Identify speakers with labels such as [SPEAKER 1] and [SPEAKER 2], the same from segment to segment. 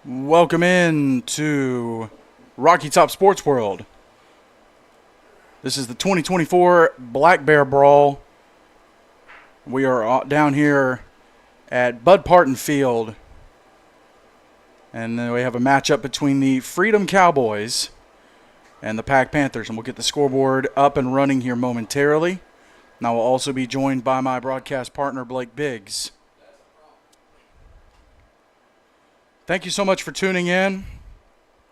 [SPEAKER 1] Welcome in to Rocky Top Sports World. This is the 2024 Black Bear Brawl. We are down here at Bud Parton Field. And then we have a matchup between the Freedom Cowboys and the PAC Panthers. And we'll get the scoreboard up and running here momentarily. And I will also be joined by my broadcast partner, Blake Biggs. Thank you so much for tuning in.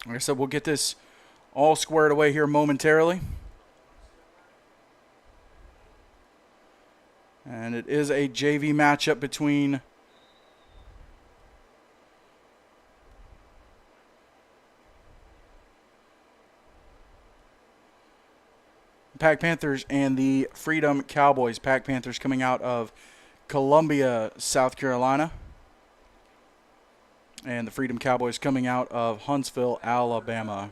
[SPEAKER 1] Like I said, we'll get this all squared away here momentarily. And it is a JV matchup between PAC Panthers and the Freedom Cowboys. PAC Panthers coming out of Columbia, South Carolina. And the Freedom Cowboys coming out of Huntsville, Alabama.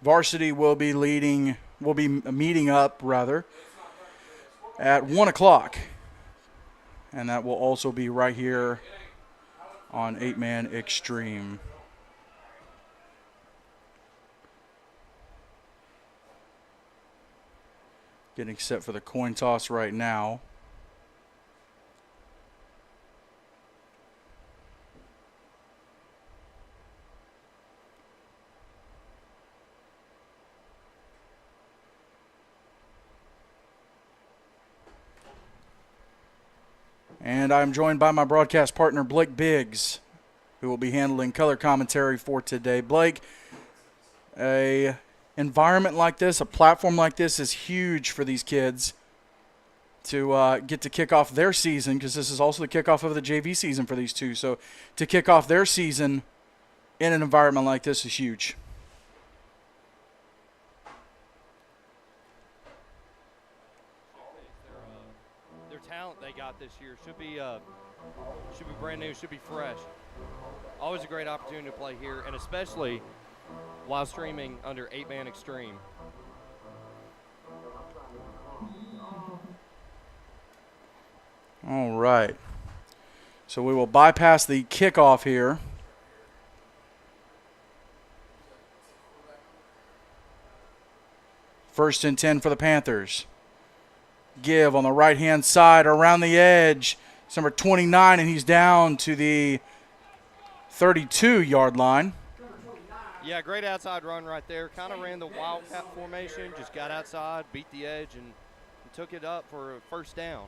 [SPEAKER 1] Varsity will be meeting up at 1 o'clock. And that will also be right here on 8-Man Extreme. Getting set for the coin toss right now. And I'm joined by my broadcast partner, Blake Biggs, who will be handling color commentary for today. Blake, a environment like this, a platform like this is huge for these kids to get to kick off their season, because this is also the kickoff of the JV season for these two. So to kick off their season in an environment like this is huge.
[SPEAKER 2] Their talent they got this year should be brand new, should be fresh. Always a great opportunity to play here, and especially while streaming under 8-Man Extreme.
[SPEAKER 1] All right. So we will bypass the kickoff here. First and 10 for the Panthers. Give on the right-hand side around the edge. It's number 29, and he's down to the 32-yard line.
[SPEAKER 2] Yeah, great outside run right there. Kind of ran the wildcat formation, just got outside, beat the edge, and took it up for a first down.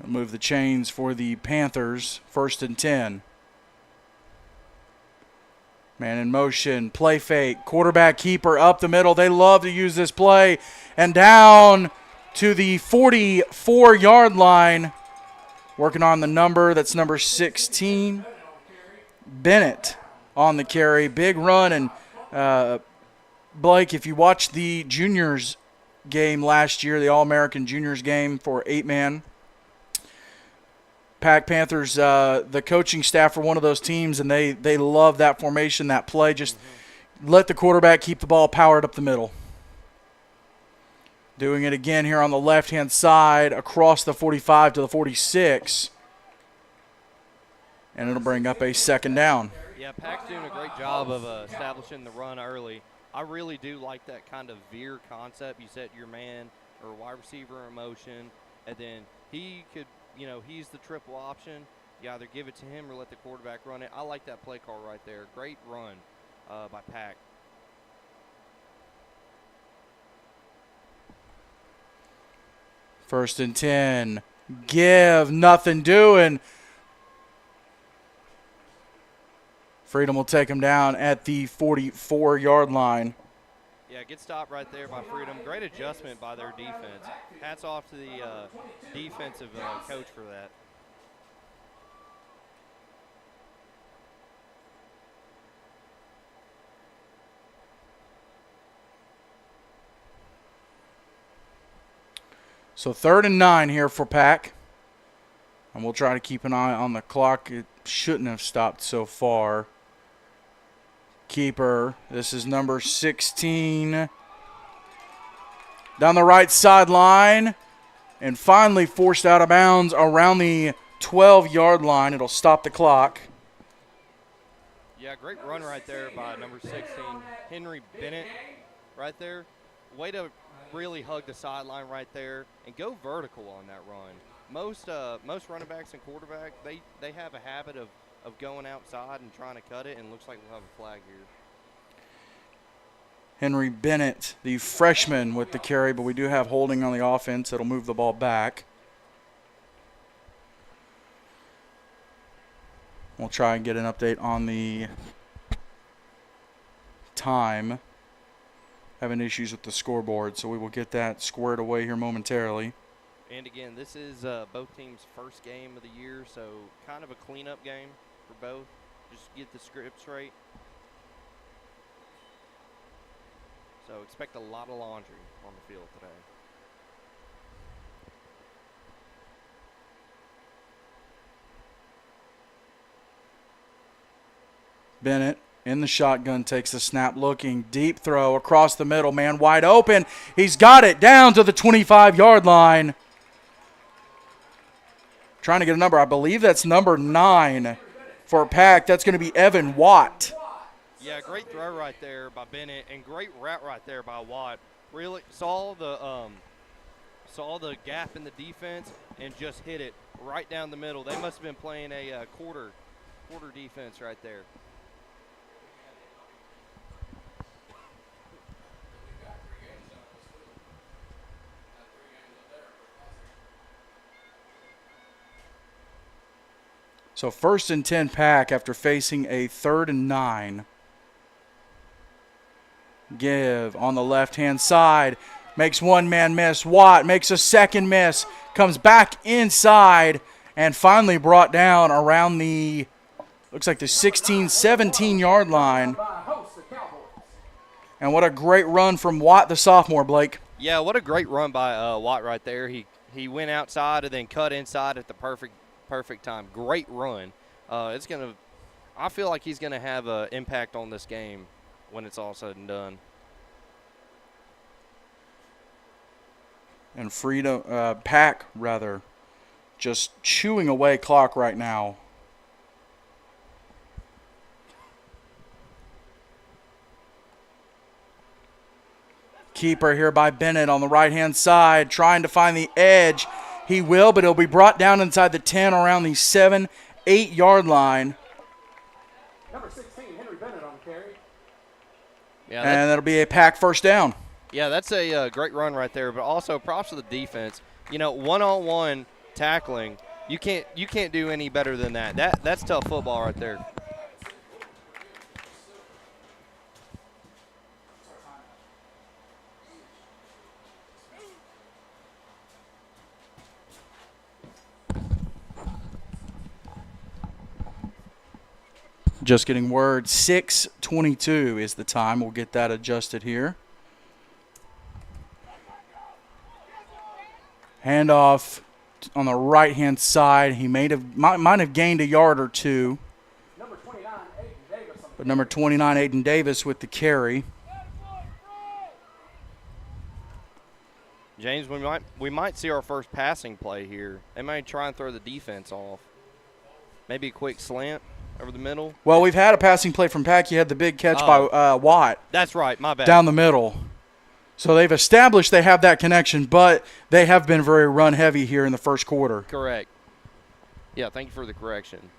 [SPEAKER 1] Move the chains for the Panthers. First and 10. Man in motion, play fake, quarterback keeper up the middle. They love to use this play. And down to the 44-yard line. Working on the number, that's number 16. Bennett on the carry. Big run. And Blake, if you watched the juniors game last year, the All-American juniors game for 8-Man, PAC Panthers, the coaching staff are one of those teams, and they love that formation, that play. Just let the quarterback keep the ball powered up the middle. Doing it again here on the left-hand side, across the 45 to the 46. And it'll bring up a second down.
[SPEAKER 2] Yeah, PAC's doing a great job of establishing the run early. I really do like that kind of veer concept. You set your man or wide receiver in motion, and then he could – he's the triple option. You either give it to him or let the quarterback run it. I like that play call right there. Great run by PAC.
[SPEAKER 1] First and 10. Give, nothing doing. Freedom will take him down at the 44-yard line.
[SPEAKER 2] Yeah, good stop right there by Freedom. Great adjustment by their defense. Hats off to the defensive coach for that.
[SPEAKER 1] So 3rd and 9 here for PAC. And we'll try to keep an eye on the clock. It shouldn't have stopped so far. Keeper, this is number 16. Down the right sideline. And finally forced out of bounds around the 12-yard line. It'll stop the clock.
[SPEAKER 2] Yeah, great run right there by number 16, Henry Bennett, right there. Way to really hug the sideline right there and go vertical on that run. Most running backs and quarterback, they have a habit of going outside and trying to cut it, and it looks like we'll have a flag here.
[SPEAKER 1] Henry Bennett, the freshman, with the carry, but we do have holding on the offense. It'll move the ball back. We'll try and get an update on the time. Having issues with the scoreboard, so we will get that squared away here momentarily.
[SPEAKER 2] And again, this is both teams' first game of the year, so kind of a cleanup game for both. Just get the script straight. So expect a lot of laundry on the field today.
[SPEAKER 1] Bennett in the shotgun takes the snap, looking deep throw across the middle, man wide open. He's got it down to the 25-yard line. Trying to get a number. I believe that's number 9 for PAC. That's going to be Evan Watt.
[SPEAKER 2] Yeah, great throw right there by Bennett, and great route right there by Watt. Really saw the gap in the defense and just hit it right down the middle. They must have been playing a quarter defense right there.
[SPEAKER 1] So 1st and 10 PAC after facing a 3rd and 9. Give on the left-hand side. Makes one man miss. Watt makes a second miss. Comes back inside and finally brought down around the, looks like the 16, 17-yard line. And what a great run from Watt, the sophomore, Blake.
[SPEAKER 2] Yeah, what a great run by Watt right there. He went outside and then cut inside at the perfect time. Great run. I feel like he's gonna have an impact on this game when it's all said and done.
[SPEAKER 1] And PAC just chewing away clock right now. Keeper here by Bennett on the right-hand side, trying to find the edge. He will, but he'll be brought down inside the 10 around the 7, 8-yard line.
[SPEAKER 3] Number 16, Henry Bennett on the carry.
[SPEAKER 2] Yeah,
[SPEAKER 1] and that'll be a PAC first down.
[SPEAKER 2] Yeah, that's a great run right there, but also props to the defense. You know, one-on-one tackling, you can't do any better than that. That's tough football right there.
[SPEAKER 1] Just getting word, 6:22 is the time. We'll get that adjusted here. Handoff on the right-hand side. He might have gained a yard or two.
[SPEAKER 3] Number 29, Aiden Davis.
[SPEAKER 1] But number 29, Aiden Davis with the carry.
[SPEAKER 2] James, we might see our first passing play here. They might try and throw the defense off. Maybe a quick slant over the middle.
[SPEAKER 1] Well, we've had a passing play from PAC. You had the big catch by Watt.
[SPEAKER 2] That's right, my bad.
[SPEAKER 1] Down the middle. So they've established they have that connection, but they have been very run-heavy here in the first quarter.
[SPEAKER 2] Correct. Yeah, thank you for the correction.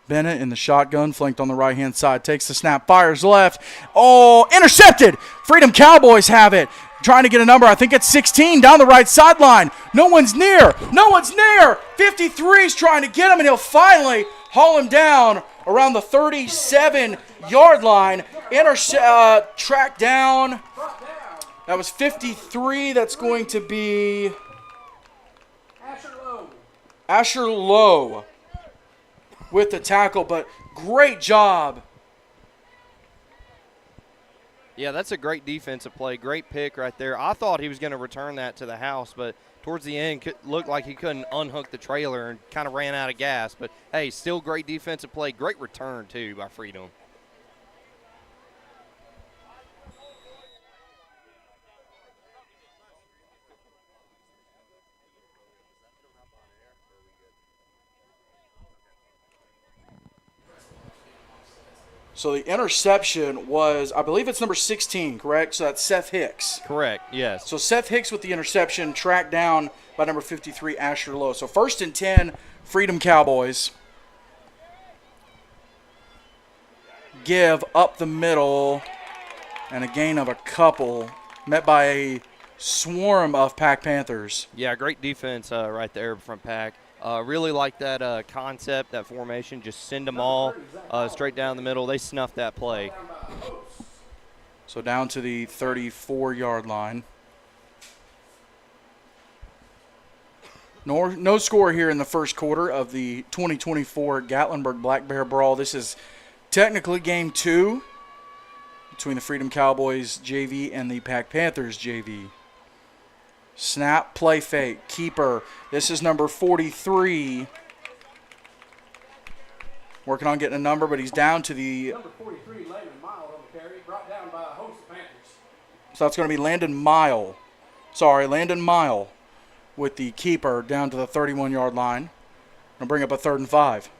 [SPEAKER 1] Bennett in the shotgun, flanked on the right-hand side, takes the snap, fires left. Oh, intercepted! Freedom Cowboys have it. Trying to get a number. I think it's 16 down the right sideline. No one's near. No one's near. 53's trying to get him, and he'll finally haul him down around the 37-yard line. Track down. That was 53. That's going to be Asher Lowe with the tackle, but great job.
[SPEAKER 2] Yeah, that's a great defensive play. Great pick right there. I thought he was going to return that to the house, but towards the end, looked like he couldn't unhook the trailer and kind of ran out of gas. But, hey, still great defensive play. Great return, too, by Freedom.
[SPEAKER 1] So the interception was, I believe it's number 16, correct? So that's Seth Hicks.
[SPEAKER 2] Correct, yes.
[SPEAKER 1] So Seth Hicks with the interception, tracked down by number 53, Asher Lowe. So 1st and 10, Freedom Cowboys. Give up the middle, and a gain of a couple, met by a swarm of PAC Panthers.
[SPEAKER 2] Yeah, great defense right there from PAC. Really like that concept, that formation. Just send them all straight down the middle. They snuffed that play.
[SPEAKER 1] So down to the 34-yard line. No score here in the first quarter of the 2024 Gatlinburg Black Bear Brawl. This is technically game 2 between the Freedom Cowboys JV and the PAC Panthers JV. Snap, play fake, keeper. This is number 43. Working on getting a number, but he's down to the...
[SPEAKER 3] Number 43, Landon Miles on the carry, brought down by a host of Panthers.
[SPEAKER 1] So that's going to be Landon Mile. Landon Mile with the keeper down to the 31-yard line. Going to bring up a 3rd and 5.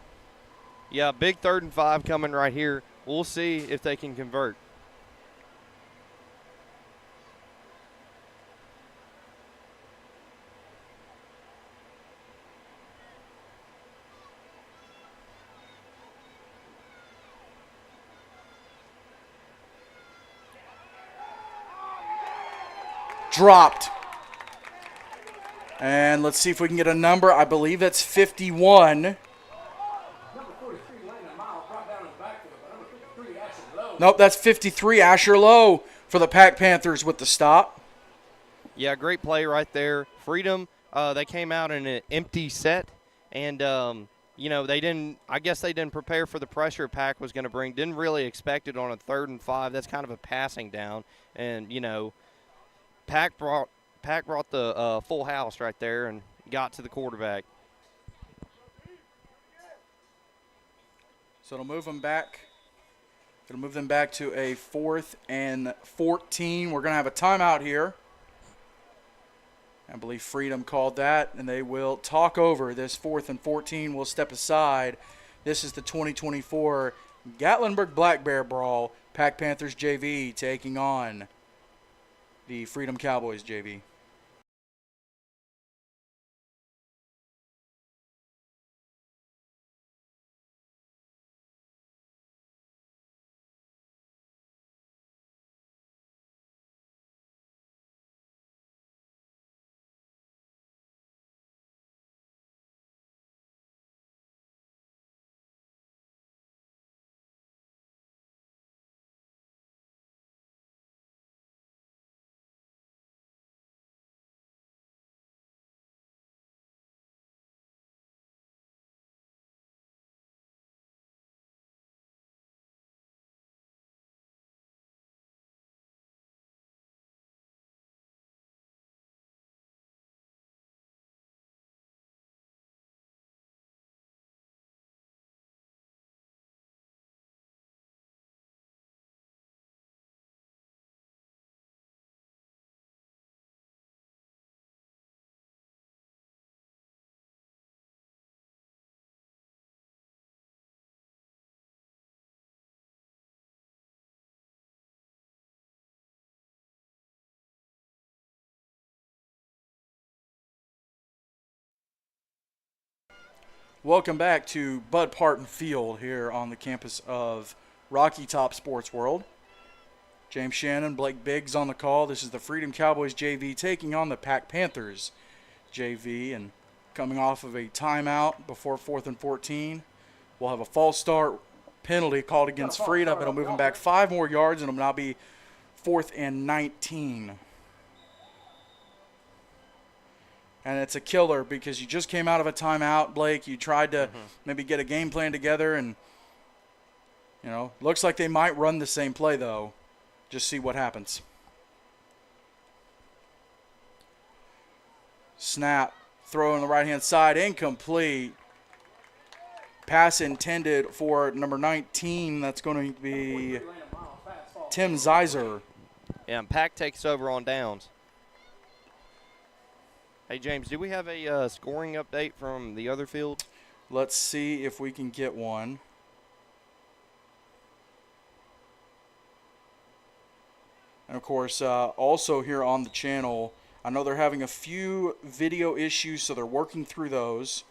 [SPEAKER 2] Yeah, big 3rd and 5 coming right here. We'll see if they can convert.
[SPEAKER 1] Dropped. And let's see if we can get a number. I believe that's 51.
[SPEAKER 3] Number 43, Landon Miles, brought down in the backfield by number 53, Asher Lowe.
[SPEAKER 1] Nope, that's 53, Asher Lowe for the PAC Panthers with the stop.
[SPEAKER 2] Yeah, great play right there. Freedom, they came out in an empty set, and they didn't. I guess they didn't prepare for the pressure PAC was going to bring. Didn't really expect it on a 3rd and 5. That's kind of a passing down, and PAC brought the full house right there and got to the quarterback.
[SPEAKER 1] So it'll move them back. It'll move them back to a 4th and 14. We're going to have a timeout here. I believe Freedom called that, and they will talk over this 4th and 14. We'll step aside. This is the 2024 Gatlinburg Black Bear Brawl. PAC Panthers JV taking on the Freedom Cowboys JV. Welcome back to Bud Parton Field here on the campus of Rocky Top Sports World. James Shannon, Blake Biggs on the call. This is the Freedom Cowboys JV taking on the PAC Panthers JV, and coming off of a timeout before 4th and 14. We'll have a false start penalty called against Freedom. It'll move them back 5 more yards, and it'll now be 4th and 19. And it's a killer because you just came out of a timeout, Blake. You tried to maybe get a game plan together, and, looks like they might run the same play, though. Just see what happens. Snap. Throw on the right-hand side. Incomplete. Pass intended for number 19. That's going to be Tim Zeiser.
[SPEAKER 2] Yeah, and PAC takes over on downs. Hey, James, do we have a scoring update from the other field?
[SPEAKER 1] Let's see if we can get one. And, of course, also here on the channel, I know they're having a few video issues, so they're working through those.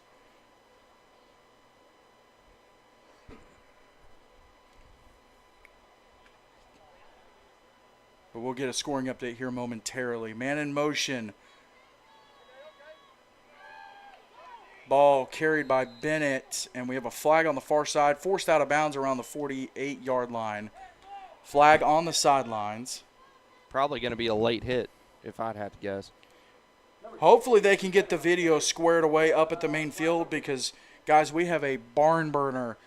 [SPEAKER 1] But we'll get a scoring update here momentarily. Man in motion. Ball carried by Bennett, and we have a flag on the far side, forced out of bounds around the 48-yard line. Flag on the sidelines.
[SPEAKER 2] Probably going to be a late hit, if I'd have to guess.
[SPEAKER 1] Hopefully they can get the video squared away up at the main field because, guys, we have a barn burner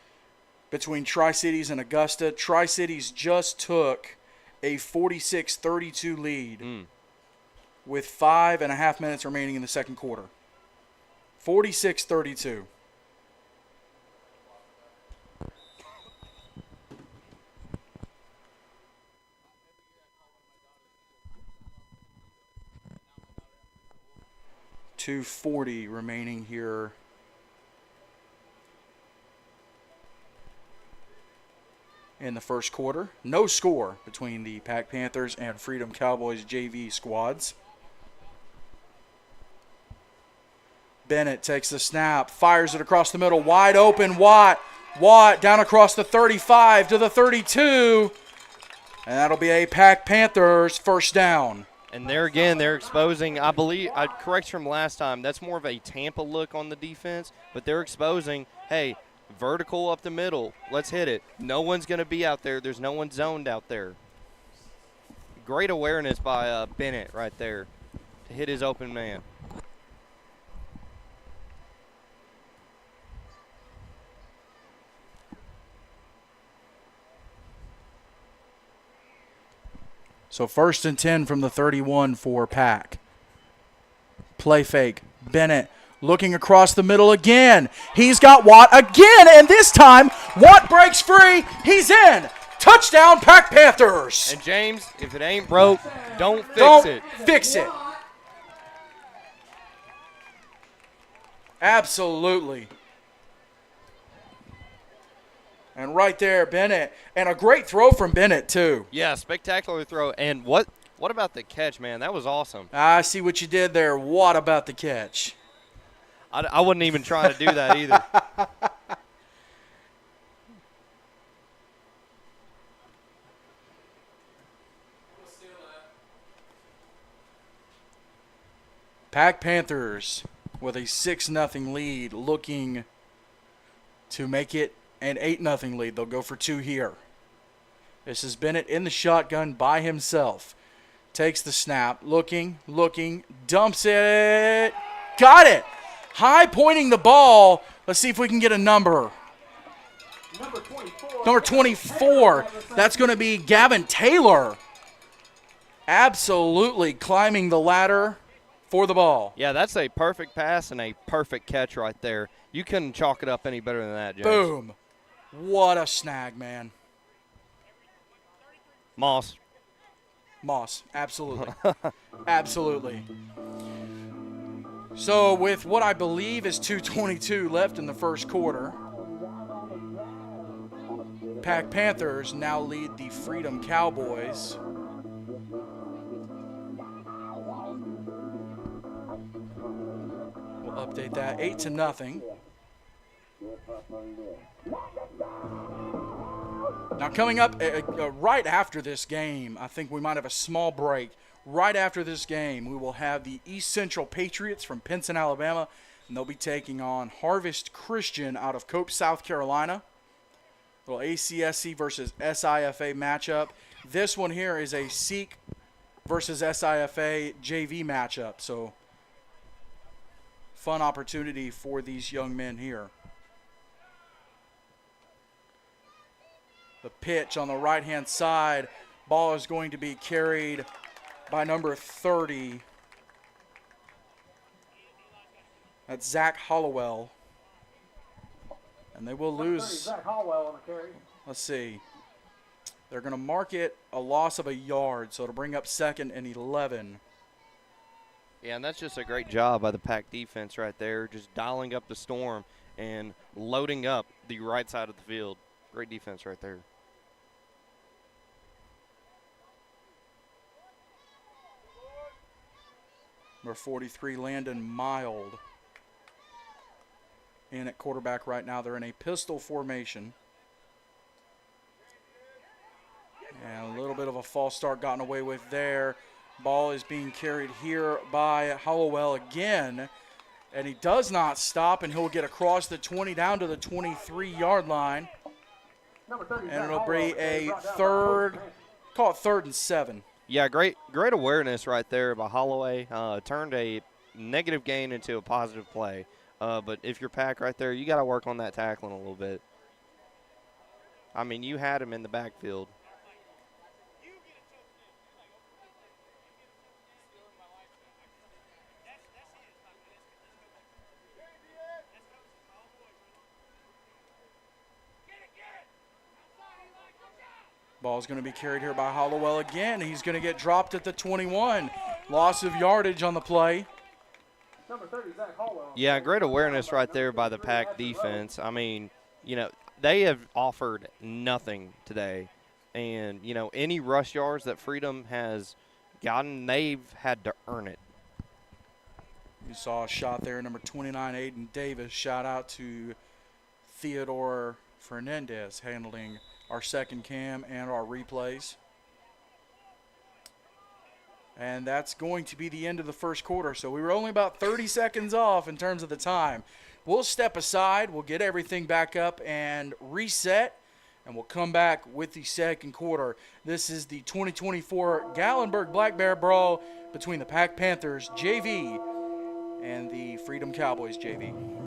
[SPEAKER 1] between Tri-Cities and Augusta. Tri-Cities just took a 46-32 lead with 5.5 minutes remaining in the second quarter. 46-32. .240 remaining here. In the first quarter. No score between the PAC Panthers and Freedom Cowboys JV squads. Bennett takes the snap, fires it across the middle, wide open, Watt down across the 35 to the 32, and that'll be a PAC Panthers first down.
[SPEAKER 2] And there again, they're exposing, I believe, correct from last time, that's more of a Tampa look on the defense, but they're exposing, hey, vertical up the middle, let's hit it. No one's going to be out there. There's no one zoned out there. Great awareness by Bennett right there to hit his open man.
[SPEAKER 1] So 1st and 10 from the 31 for PAC. Play fake. Bennett looking across the middle again. He's got Watt again, and this time Watt breaks free. He's in. Touchdown, PAC Panthers.
[SPEAKER 2] And James, if it ain't broke, don't
[SPEAKER 1] fix it. Absolutely. And right there, Bennett. And a great throw from Bennett, too.
[SPEAKER 2] Yeah, spectacular throw. And what about the catch, man? That was awesome.
[SPEAKER 1] I see what you did there. What about the catch?
[SPEAKER 2] I wouldn't even try to do that either.
[SPEAKER 1] PAC Panthers with a 6-0 lead, looking to make it an 8-0 lead. They'll go for 2 here. This is Bennett in the shotgun by himself. Takes the snap, looking, dumps it. Got it. High pointing the ball. Let's see if we can get a number. Number 24. That's going to be Gavin Taylor. Absolutely climbing the ladder for the ball.
[SPEAKER 2] Yeah, that's a perfect pass and a perfect catch right there. You couldn't chalk it up any better than that, James.
[SPEAKER 1] Boom. What a snag, man.
[SPEAKER 2] Moss,
[SPEAKER 1] absolutely. Absolutely. So with what I believe is 2:22 left in the first quarter, PAC Panthers now lead the Freedom Cowboys. We'll update that 8-0. Now coming up right after this game, I think we might have a small break. Right after this game, we will have the East Central Patriots from Pinson, Alabama, and they'll be taking on Harvest Christian out of Cope, South Carolina. A little ACSC versus SIFA matchup. This one here is a Seek versus SIFA JV matchup, so fun opportunity for these young men here. The pitch on the right-hand side. Ball is going to be carried by number 30. That's Zach Hollowell. And they will lose.
[SPEAKER 3] Zach Hollowell on the carry.
[SPEAKER 1] Let's see. They're going to mark it a loss of a yard, so it'll bring up 2nd and 11.
[SPEAKER 2] Yeah, and that's just a great job by the PAC defense right there, just dialing up the storm and loading up the right side of the field. Great defense right there.
[SPEAKER 1] Number 43, Landon Mild. In at quarterback right now. They're in a pistol formation. And a little bit of a false start gotten away with there. Ball is being carried here by Hollowell again. And he does not stop, and he'll get across the 20 down to the 23-yard line. And it'll be a third, call it 3rd and 7.
[SPEAKER 2] Yeah, great awareness right there by Holloway. Turned a negative gain into a positive play. But if you're PAC right there, you got to work on that tackling a little bit. I mean, you had him in the backfield.
[SPEAKER 1] Ball's going to be carried here by Hollowell again. He's going to get dropped at the 21. Loss of yardage on the play.
[SPEAKER 3] Number 30, Zach Hollowell.
[SPEAKER 2] Yeah, great awareness right there by the PAC defense. I mean, you know, they have offered nothing today. And, you know, any rush yards that Freedom has gotten, they've had to earn it.
[SPEAKER 1] You saw a shot there, number 29, Aiden Davis. Shout out to Theodore Fernandez handling our second cam and our replays. And that's going to be the end of the first quarter. So we were only about 30 seconds off in terms of the time. We'll step aside. We'll get everything back up and reset. And we'll come back with the second quarter. This is the 2024 Gatlinburg Black Bear Brawl between the PAC Panthers JV and the Freedom Cowboys JV.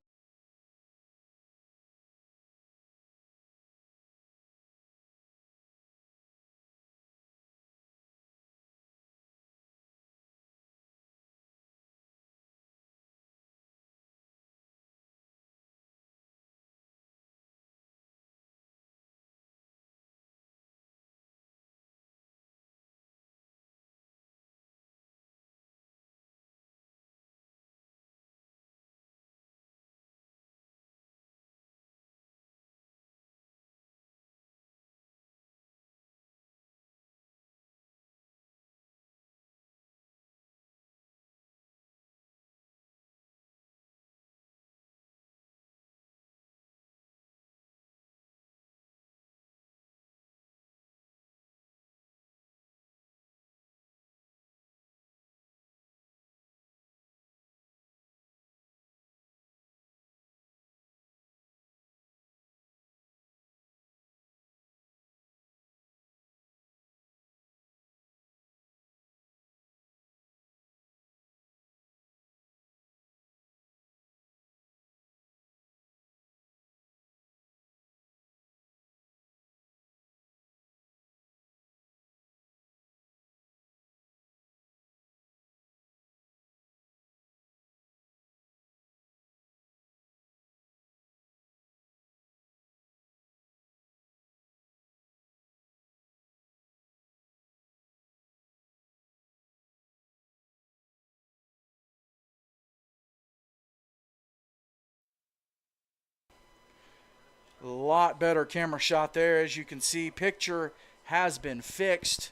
[SPEAKER 1] A lot better camera shot there. As you can see, picture has been fixed.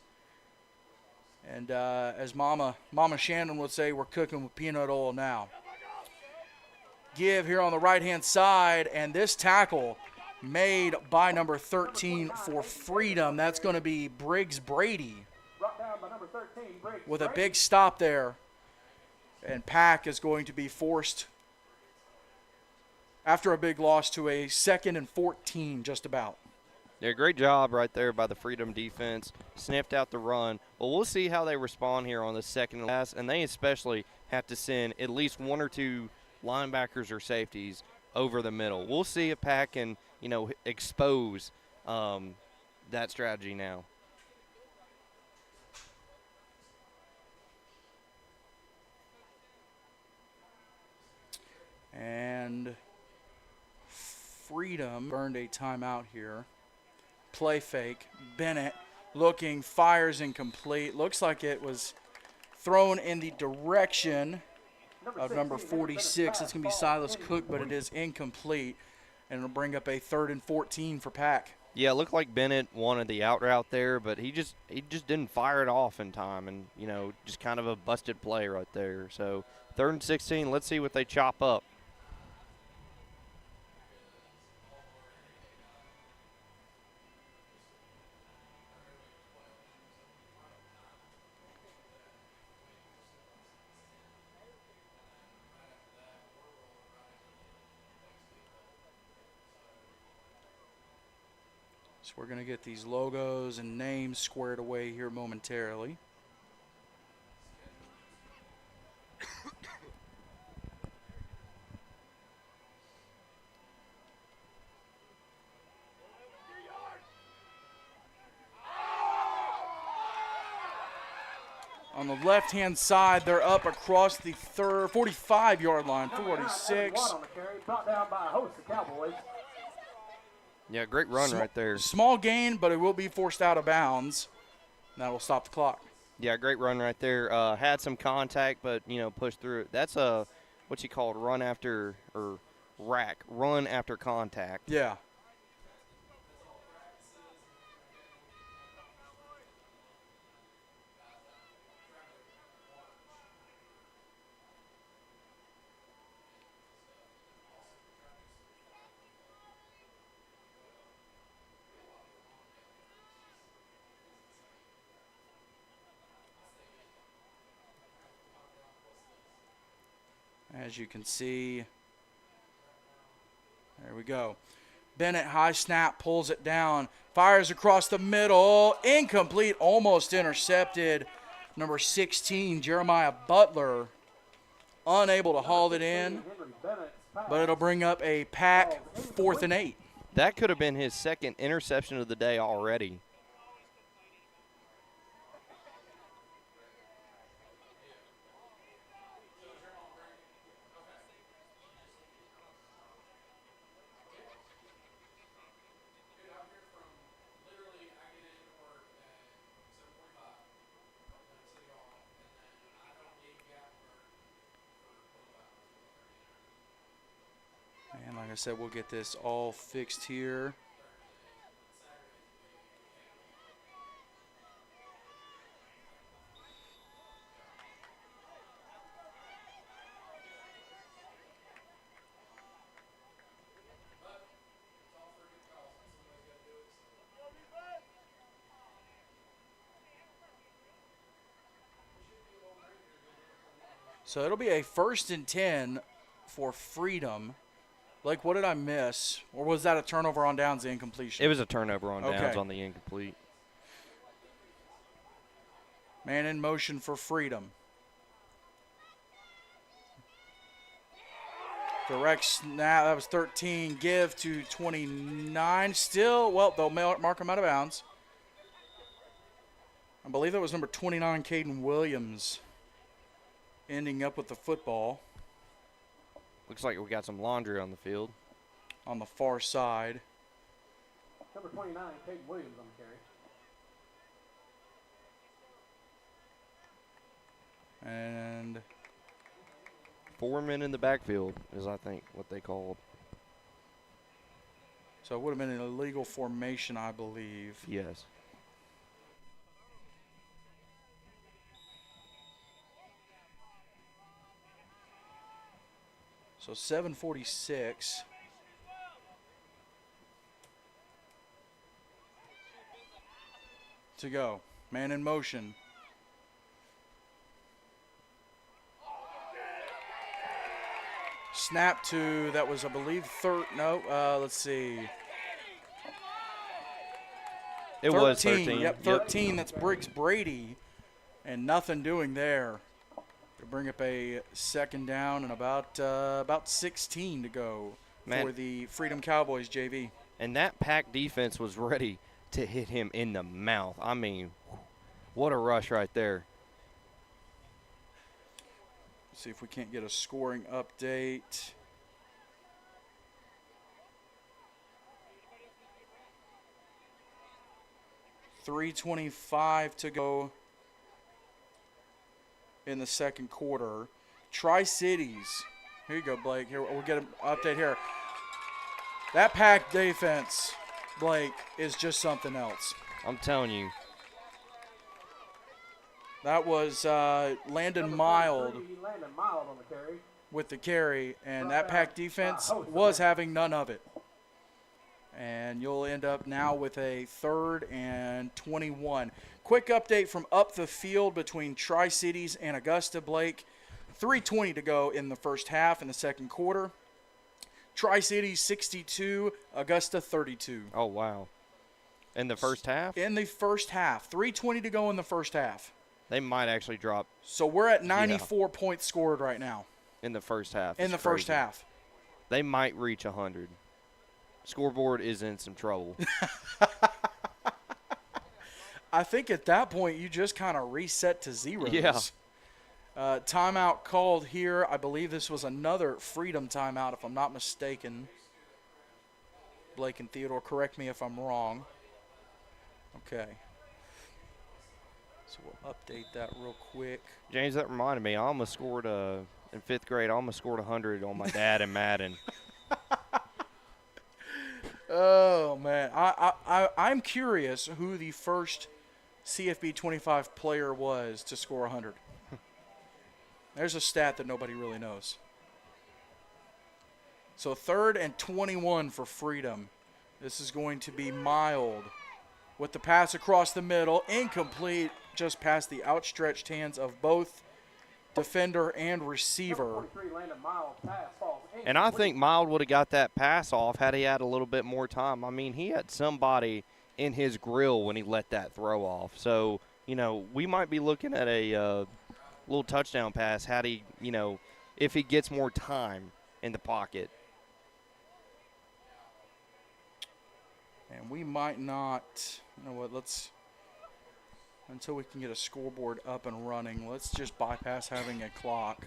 [SPEAKER 1] And as Mama Shannon would say, we're cooking with peanut oil now. Give here on the right-hand side, and this tackle made by number 13 for Freedom. That's going to be Briggs Brady
[SPEAKER 3] Brought down by number 13, Briggs
[SPEAKER 1] with a
[SPEAKER 3] Brady.
[SPEAKER 1] big stop there. And PAC is going to be forced after a big loss to a 2nd and 14 just about.
[SPEAKER 2] Yeah, great job right there by the Freedom defense. Sniffed out the run. Well, we'll see how they respond here on the second pass, and they especially have to send at least 1 or 2 linebackers or safeties over the middle. We'll see if PAC can, you know, expose that strategy now.
[SPEAKER 1] And Freedom burned a timeout here. Play fake. Bennett looking, fires incomplete. Looks like it was thrown in the direction of number 46. It's going to be Silas Cook, but it is incomplete. And it'll bring up a 3rd and 14 for PAC.
[SPEAKER 2] Yeah, it looked like Bennett wanted the out route there, but he just didn't fire it off in time, and just kind of a busted play right there. So 3rd and 16. Let's see what they chop up.
[SPEAKER 1] So we're going to get these logos and names squared away here momentarily. On the left-hand side, they're up across the 45-yard line, 46.
[SPEAKER 3] Brought down by a host of Cowboys.
[SPEAKER 2] Yeah, great run right there.
[SPEAKER 1] Small gain, but it will be forced out of bounds. That will stop the clock.
[SPEAKER 2] Yeah, great run right there. Had some contact, but, pushed through it. That's a, what's he called, run after contact.
[SPEAKER 1] Yeah. As you can see, there we go. Bennett, high snap, pulls it down, fires across the middle, incomplete, almost intercepted. Number 16, Jeremiah Butler, unable to haul it in, but it'll bring up a PAC 4th and 8.
[SPEAKER 2] That could have been his 2nd interception of the day already.
[SPEAKER 1] And like I said, we'll get this all fixed here. So it'll be a 1st and 10 for Freedom. Like, what did I miss? Or was that a turnover on downs, the incompletion?
[SPEAKER 2] It was a turnover on downs
[SPEAKER 1] Okay.
[SPEAKER 2] on the incomplete.
[SPEAKER 1] Man in motion for Freedom. Direct snap, that was 13. Give to 29. Still, well, they'll mark him out of bounds. I believe that was number 29, Caden Williams, ending up with the football.
[SPEAKER 2] Looks like we got some laundry on the field.
[SPEAKER 1] On the far side.
[SPEAKER 3] Number 29, Caden Williams on the carry.
[SPEAKER 1] And
[SPEAKER 2] 4 men in the backfield is, I think, what they called.
[SPEAKER 1] so it would have been an illegal formation, I believe.
[SPEAKER 2] Yes.
[SPEAKER 1] So 7:46. To go. Man in motion. Snap to, that was, I believe, let's see.
[SPEAKER 2] It was 13.
[SPEAKER 1] Yep, 13. That's Briggs Brady. And nothing doing there. To bring up a 2nd down and about 16 to go for the Freedom Cowboys JV.
[SPEAKER 2] And that PAC defense was ready to hit him in the mouth. I mean, what a rush right there.
[SPEAKER 1] See if we can't get a scoring update. 3:25 to go in the second quarter. Tri-Cities. Here you go, Blake. Here we'll get an update here. That PAC defense, Blake, is just something else.
[SPEAKER 2] I'm telling you.
[SPEAKER 1] That was Landon Mild
[SPEAKER 3] Landon Mild on the carry.
[SPEAKER 1] with the carry, and that PAC defense was having none of it. And you'll end up now with a 3rd and 21. Quick update from up the field between Tri-Cities and Augusta, Blake. 3:20 to go in the first half in the second quarter. Tri-Cities 62, Augusta 32.
[SPEAKER 2] Oh, wow. In the first half?
[SPEAKER 1] In the first half. 3:20 to go in the first half.
[SPEAKER 2] They might actually drop
[SPEAKER 1] So we're at 94 points scored right now
[SPEAKER 2] in the first half.
[SPEAKER 1] in the first half.
[SPEAKER 2] They might reach 100. Scoreboard is in some trouble.
[SPEAKER 1] I think at that point you just kind of reset to zeros.
[SPEAKER 2] Yeah.
[SPEAKER 1] Timeout called here. I believe this was another Freedom timeout, if I'm not mistaken. Blake and Theodore, correct me if I'm wrong. Okay. So we'll update that real quick.
[SPEAKER 2] James, that reminded me. I almost scored in 5th grade. I almost scored 100 on my dad in Madden.
[SPEAKER 1] Oh, man. I'm curious who the first CFB 25 player was to score 100. There's a stat that nobody really knows. So 3rd and 21 for Freedom. This is going to be Mild with the pass across the middle. Incomplete, just past the outstretched hands of both defender and receiver.
[SPEAKER 3] 43 Landon Mild pass falls
[SPEAKER 2] And I think Mild would have got that pass off had he had a little bit more time. I mean, he had somebody in his grill when he let that throw off. So, we might be looking at a little touchdown pass had he, if he gets more time in the pocket.
[SPEAKER 1] And we might not, until we can get a scoreboard up and running, let's just bypass having a clock.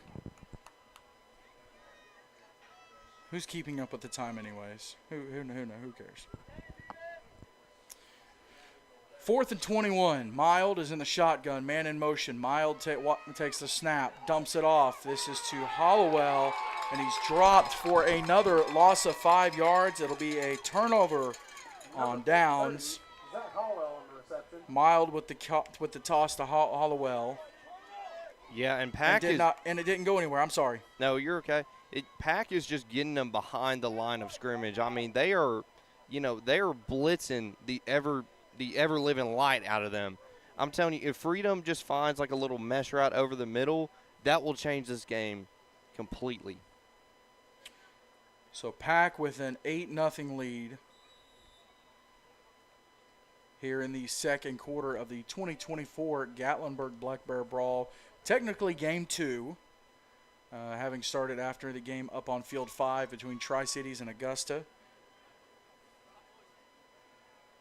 [SPEAKER 1] Who's keeping up with the time anyways? Who cares? 4th and 21. Mild is in the shotgun. Man in motion. Mild takes the snap. Dumps it off. This is to Hollowell. And he's dropped for another loss of 5 yards. It'll be a turnover on downs.
[SPEAKER 3] Zach Hallwell on the reception.
[SPEAKER 1] Mild with the toss to Hollowell.
[SPEAKER 2] Yeah, and PAC
[SPEAKER 1] and it didn't go anywhere. I'm sorry.
[SPEAKER 2] No, you're okay. PAC is just getting them behind the line of scrimmage. I mean, they are blitzing the ever living light out of them. I'm telling you, if Freedom just finds like a little mesh route over the middle, that will change this game completely.
[SPEAKER 1] So PAC with an 8-0 lead here in the second quarter of the 2024 Gatlinburg Black Bear Brawl. Technically game 2, having started after the game up on field 5 between Tri-Cities and Augusta.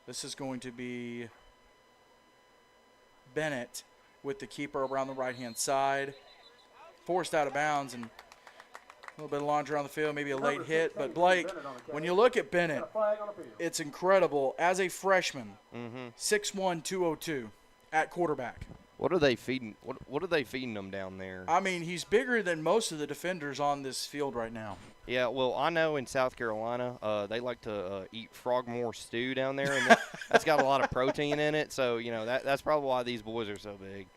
[SPEAKER 1] This is going to be Bennett with the keeper around the right-hand side. Forced out of bounds and a little bit of laundry on the field, maybe a late hit. But, Blake, when you look at Bennett, it's incredible. As a freshman, 6'1", 202 at quarterback.
[SPEAKER 2] What are they feeding? What are they feeding them down there?
[SPEAKER 1] I mean, he's bigger than most of the defenders on this field right now.
[SPEAKER 2] Yeah, well, I know in South Carolina they like to eat frogmore stew down there, and that's got a lot of protein in it. So that's probably why these boys are so big.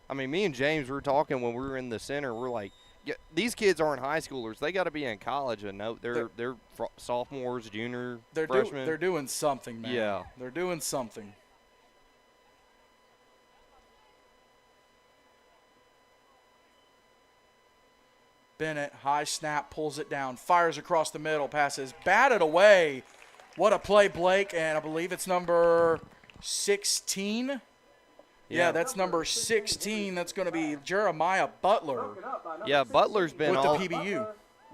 [SPEAKER 2] I mean, me and James were talking when we were in the center. We're like, yeah, these kids aren't high schoolers. They got to be in college. And no, they're sophomores, junior, freshmen.
[SPEAKER 1] They're doing something, man.
[SPEAKER 2] Yeah,
[SPEAKER 1] they're doing something. Bennett, high snap, pulls it down, fires across the middle, passes, batted away. What a play, Blake, and I believe it's number 16. Yeah, that's number 16. That's going to be Jeremiah Butler.
[SPEAKER 2] Yeah, Butler's been
[SPEAKER 1] with the PBU.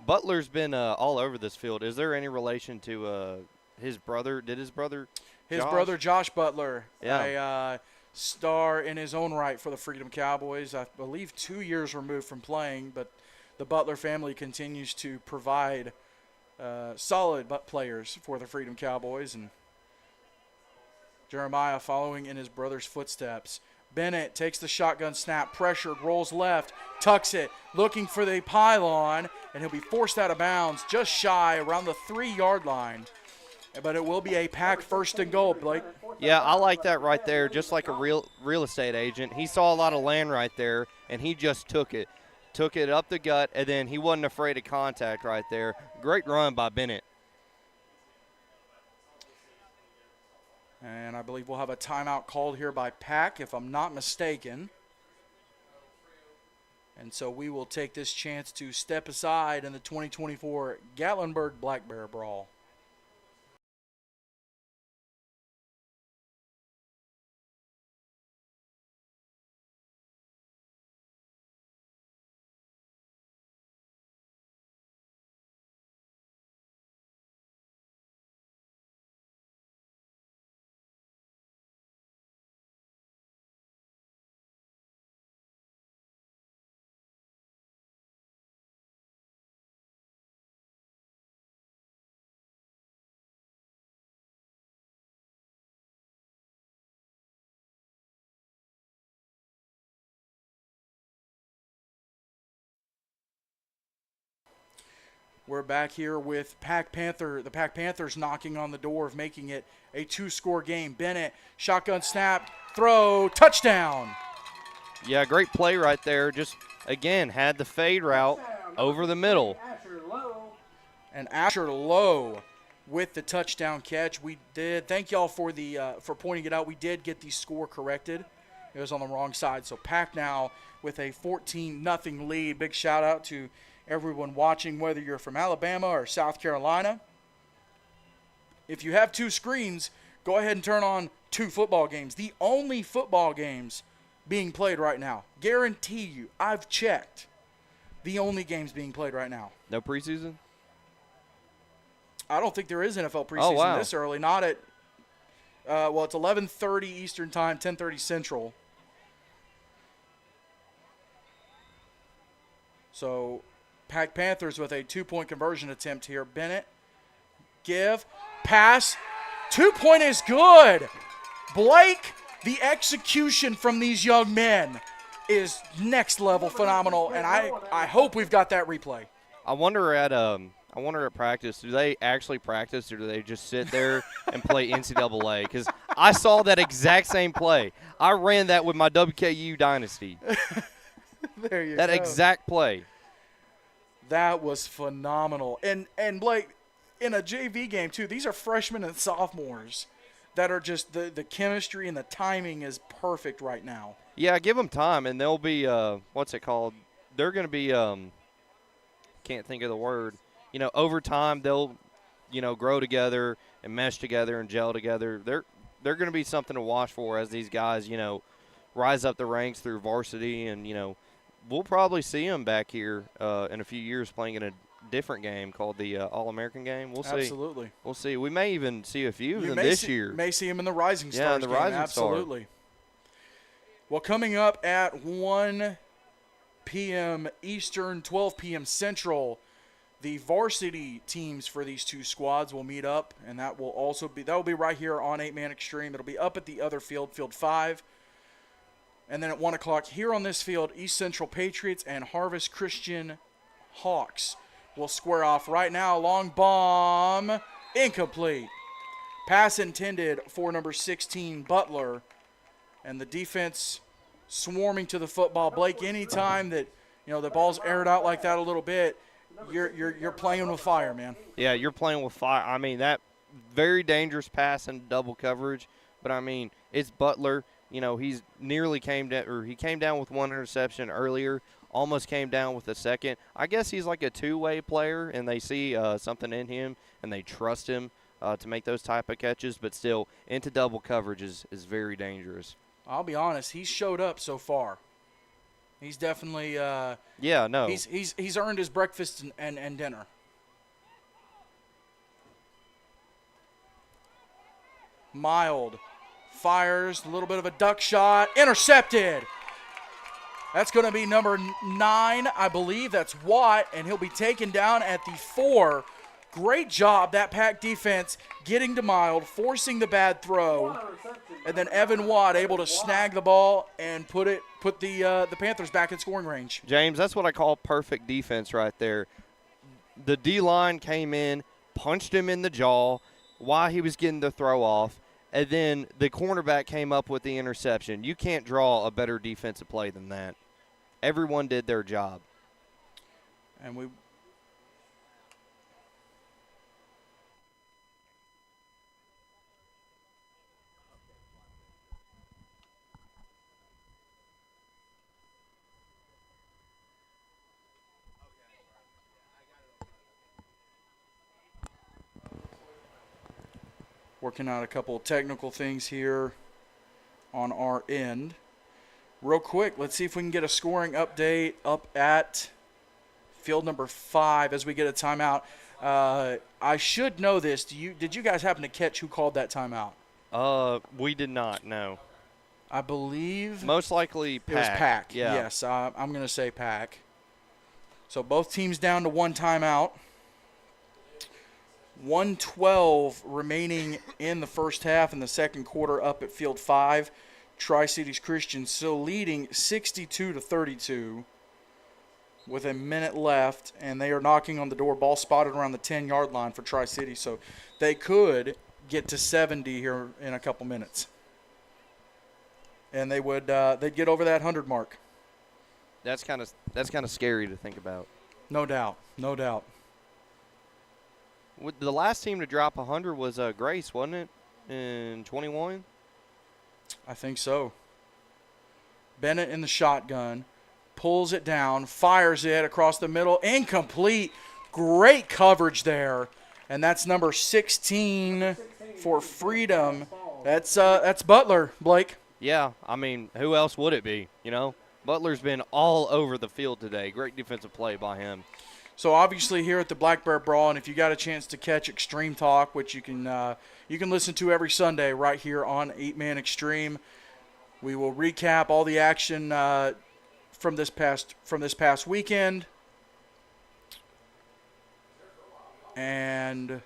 [SPEAKER 2] Butler's been all over this field. Is there any relation to his brother? Did his brother?
[SPEAKER 1] His brother Josh Butler,
[SPEAKER 2] yeah.
[SPEAKER 1] A star in his own right for the Freedom Cowboys. I believe 2 years removed from playing, but the Butler family continues to provide solid players for the Freedom Cowboys. And Jeremiah following in his brother's footsteps. Bennett takes the shotgun snap, pressured, rolls left, tucks it, looking for the pylon, and he'll be forced out of bounds just shy around the 3-yard line. But it will be a PAC first and goal, Blake.
[SPEAKER 2] Yeah, I like that right there, just like a real estate agent. He saw a lot of land right there, and he just took it up the gut, and then he wasn't afraid of contact right there. Great run by Bennett.
[SPEAKER 1] And I believe we'll have a timeout called here by PAC, if I'm not mistaken. And so we will take this chance to step aside in the 2024 Gatlinburg Black Bear Brawl. We're back here with PAC Panther. The PAC Panthers knocking on the door of making it a 2-score game. Bennett, shotgun snap, throw, touchdown.
[SPEAKER 2] Yeah, great play right there. Just, again, had the fade route over the middle.
[SPEAKER 1] And Asher Lowe with the touchdown catch. We did, thank y'all for pointing it out. We did get the score corrected. It was on the wrong side. So PAC now with a 14-0 lead. Big shout out to everyone watching, whether you're from Alabama or South Carolina. If you have 2 screens, go ahead and turn on 2 football games. The only football games being played right now. Guarantee you, I've checked. The only games being played right now.
[SPEAKER 2] No preseason?
[SPEAKER 1] I don't think there is NFL preseason this early. Not at, it's 11:30 Eastern Time, 10:30 Central. So PAC Panthers with a 2-point conversion attempt here. Bennett, give, pass, 2-point is good. Blake, the execution from these young men is next level phenomenal, and I hope we've got that replay.
[SPEAKER 2] I wonder at practice, do they actually practice or do they just sit there and play NCAA? Because I saw that exact same play. I ran that with my WKU dynasty.
[SPEAKER 1] There you go.
[SPEAKER 2] That exact play.
[SPEAKER 1] That was phenomenal. And Blake, in a JV game too, these are freshmen and sophomores that are just the chemistry and the timing is perfect right now.
[SPEAKER 2] Yeah, give them time and they'll be what's it called? They're going to be can't think of the word. Over time they'll grow together and mesh together and gel together. They're going to be something to watch for as these guys rise up the ranks through varsity, and we'll probably see them back here in a few years playing in a different game called the All-American game. We'll see.
[SPEAKER 1] Absolutely.
[SPEAKER 2] We'll see. We may even see a few of them
[SPEAKER 1] this
[SPEAKER 2] year.
[SPEAKER 1] May see him in the Rising Stars
[SPEAKER 2] Yeah, in the
[SPEAKER 1] game.
[SPEAKER 2] Rising
[SPEAKER 1] Absolutely.
[SPEAKER 2] Star.
[SPEAKER 1] Well, coming up at 1 p.m. Eastern, 12 p.m. Central, the varsity teams for these 2 squads will meet up, and that will be right here on 8-Man Extreme. It'll be up at the other field, Field 5. And then at 1 o'clock here on this field, East Central Patriots and Harvest Christian Hawks will square off right now. Long bomb, incomplete. Pass intended for number 16, Butler. And the defense swarming to the football. Blake, anytime that the ball's aired out like that a little bit, you're playing with fire, man.
[SPEAKER 2] Yeah, you're playing with fire. I mean, that very dangerous pass in double coverage. But I mean, it's Butler. He's nearly came down with 1 interception earlier, almost came down with a second. I guess he's like a two-way player, and they see something in him, and they trust him to make those type of catches. But still, into double coverage is very dangerous.
[SPEAKER 1] I'll be honest, he's showed up so far. He's definitely He's earned his breakfast and dinner. Mild fires, a little bit of a duck shot, intercepted. That's going to be number 9, I believe. That's Watt, and he'll be taken down at the 4. Great job, that PAC defense, getting to Mild, forcing the bad throw, and then Evan Watt able to snag the ball and put the Panthers back in scoring range.
[SPEAKER 2] James, that's what I call perfect defense right there. The D-line came in, punched him in the jaw while he was getting the throw off, and then the cornerback came up with the interception. You can't draw a better defensive play than that. Everyone did their job.
[SPEAKER 1] And we working out a couple of technical things here on our end. Real quick, let's see if we can get a scoring update up at field number 5 as we get a timeout. I should know this. Did you guys happen to catch who called that timeout?
[SPEAKER 2] We did not, no.
[SPEAKER 1] I believe
[SPEAKER 2] Most likely PAC.
[SPEAKER 1] it was PAC.
[SPEAKER 2] Yeah.
[SPEAKER 1] Yes, I'm going to say PAC. So both teams down to one timeout. 1:12 remaining in the first half in the second quarter up at field 5. Tri-Cities Christian still leading 62-32 with a minute left, and they are knocking on the door. Ball spotted around the 10-yard line for Tri-Cities, so they could get to 70 here in a couple minutes. And they would they'd get over that 100 mark.
[SPEAKER 2] That's kind of scary to think about.
[SPEAKER 1] No doubt. No doubt.
[SPEAKER 2] The last team to drop 100 was Grace, wasn't it, in 21?
[SPEAKER 1] I think so. Bennett in the shotgun, pulls it down, fires it across the middle, incomplete. Great coverage there, and that's number 16 for Freedom. That's Butler, Blake.
[SPEAKER 2] Yeah, I mean, who else would it be, you know? Butler's been all over the field today. Great defensive play by him.
[SPEAKER 1] So obviously here at the Black Bear Brawl, and if you got a chance to catch Extreme Talk, which you can listen to every Sunday right here on 8-Man Extreme, we will recap all the action from this past weekend, and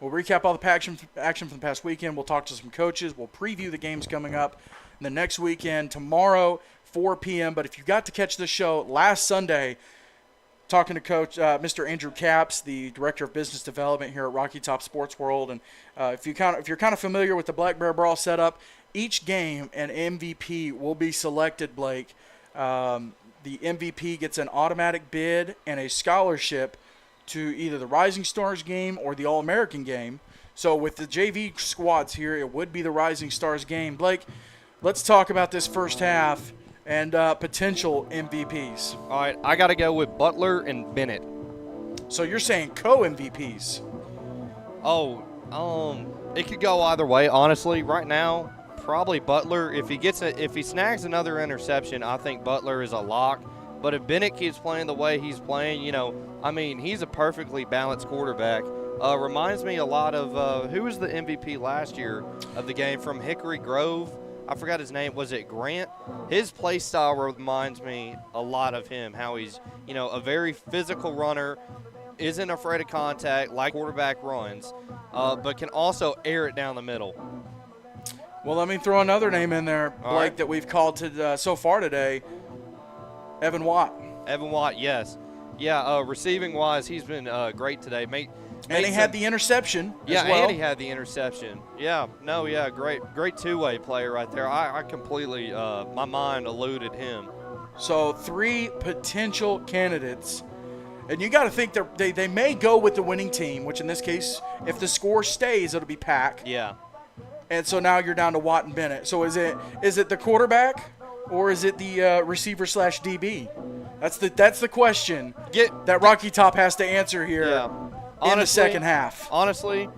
[SPEAKER 1] we'll recap all the action from the past weekend. We'll talk to some coaches. We'll preview the games coming up the next weekend tomorrow, 4 p.m. But if you got to catch the show last Sunday, talking to Coach Mr. Andrew Capps, the Director of Business Development here at Rocky Top Sports World, and if you're kind of familiar with the Black Bear Brawl setup, each game an MVP will be selected, Blake. The MVP gets an automatic bid and a scholarship to either the Rising Stars game or the All-American game. So with the JV squads here, it would be the Rising Stars game. Blake, let's talk about this first half and potential MVPs.
[SPEAKER 2] All right, I got to go with Butler and Bennett.
[SPEAKER 1] So you're saying co-MVPs?
[SPEAKER 2] Oh, it could go either way. Honestly, right now, probably Butler. If he snags another interception, I think Butler is a lock. But if Bennett keeps playing the way he's playing, he's a perfectly balanced quarterback. Reminds me a lot of who was the MVP last year of the game from Hickory Grove? I forgot his name. Was it Grant? His play style reminds me a lot of him, how he's, a very physical runner, isn't afraid of contact like quarterback runs, but can also air it down the middle.
[SPEAKER 1] Well, let me throw another name in there, Blake,
[SPEAKER 2] right,
[SPEAKER 1] that we've called to so far today, Evan Watt.
[SPEAKER 2] Evan Watt, yes. Yeah, receiving-wise, he's been great today.
[SPEAKER 1] And he had the interception as well.
[SPEAKER 2] And he had the interception. Great two-way player right there. I completely, my mind eluded him.
[SPEAKER 1] So 3 potential candidates. And you got to think they may go with the winning team, which in this case, if the score stays, it'll be PAC.
[SPEAKER 2] Yeah.
[SPEAKER 1] And so now you're down to Watt and Bennett. So is it the quarterback or is it the receiver/DB? That's the question that Rocky Top has to answer here.
[SPEAKER 2] Yeah.
[SPEAKER 1] In the second half.
[SPEAKER 2] Honestly,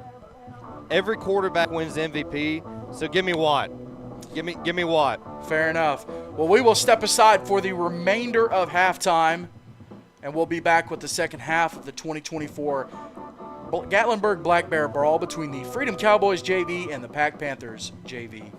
[SPEAKER 2] every quarterback wins MVP, so give me Watt. Give me Watt.
[SPEAKER 1] Fair enough. Well, we will step aside for the remainder of halftime, and we'll be back with the second half of the 2024 Gatlinburg Black Bear Brawl between the Freedom Cowboys JV and the PAC Panthers JV.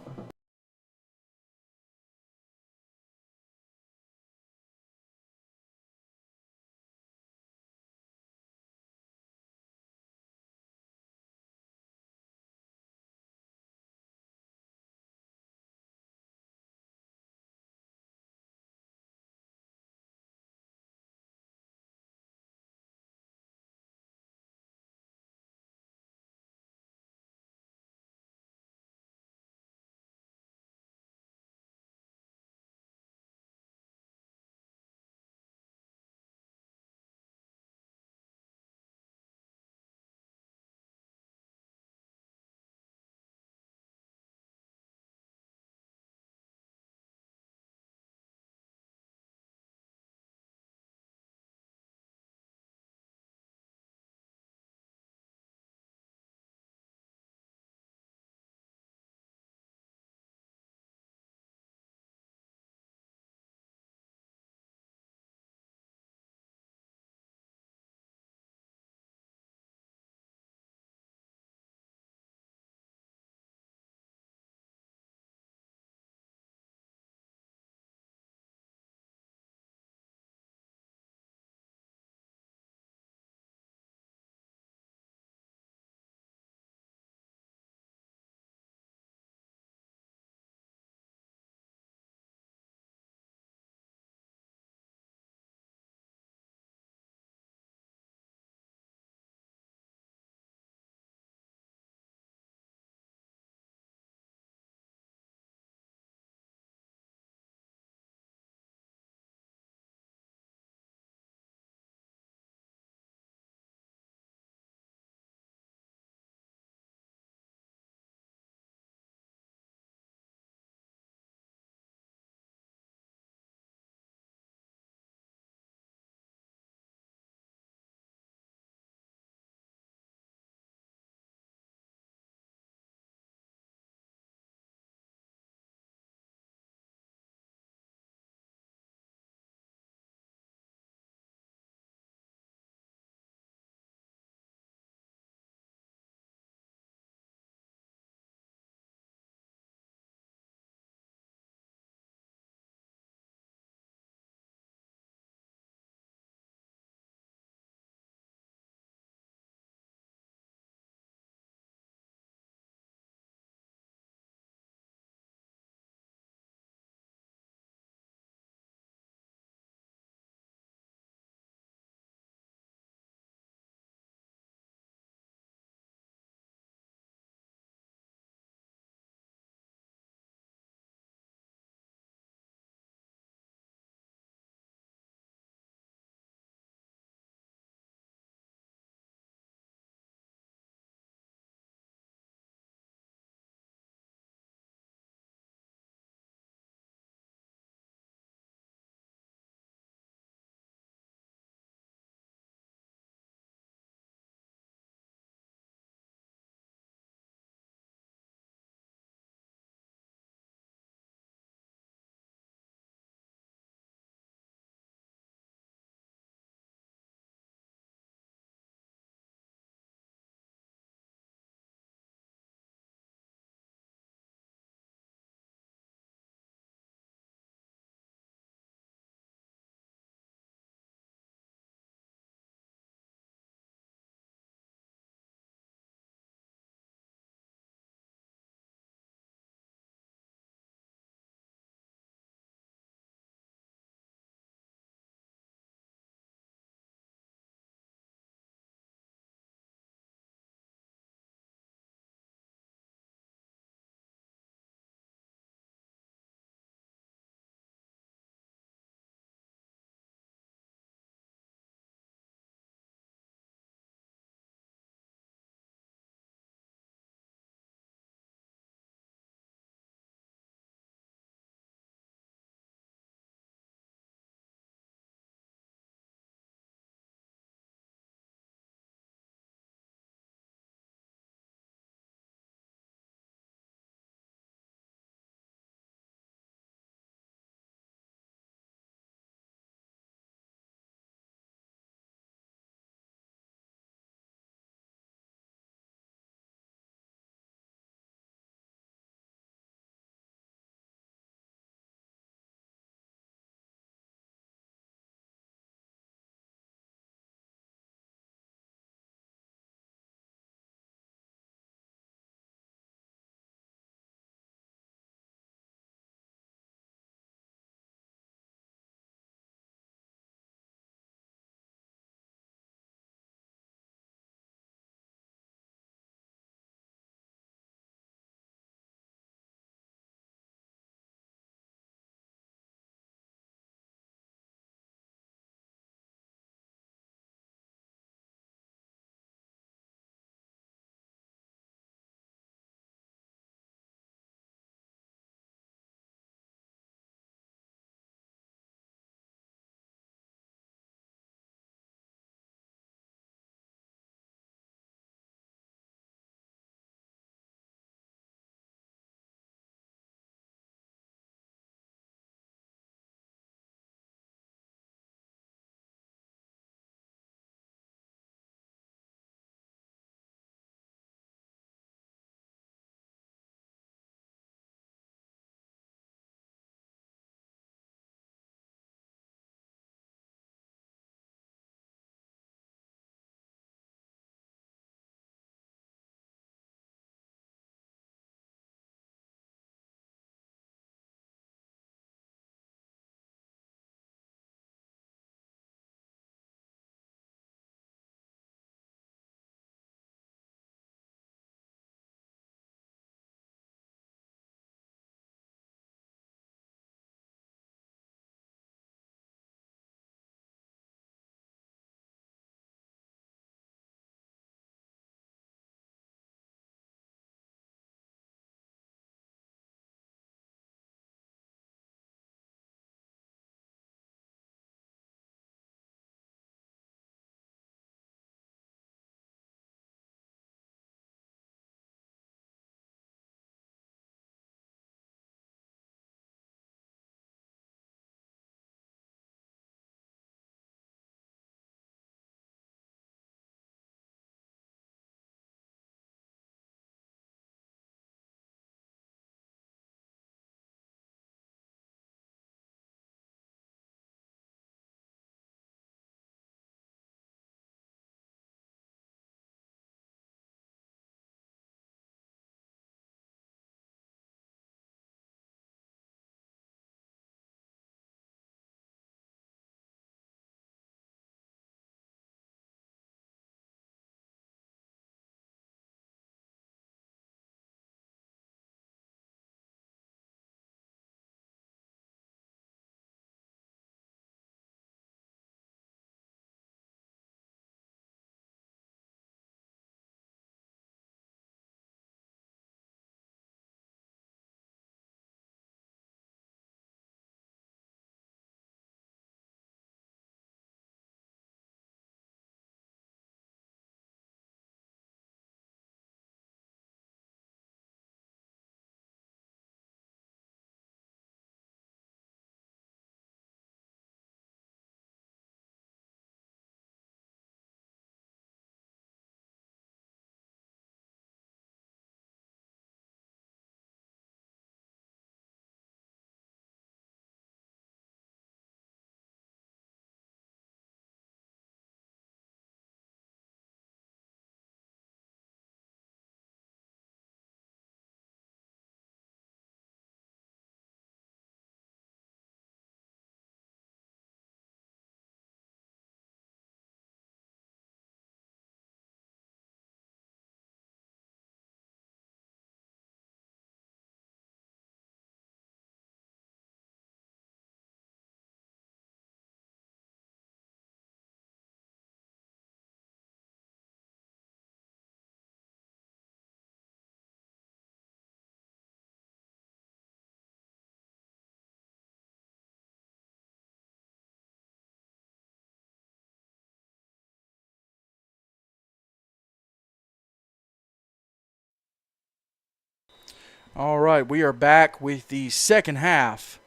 [SPEAKER 1] All right, we are back with the second half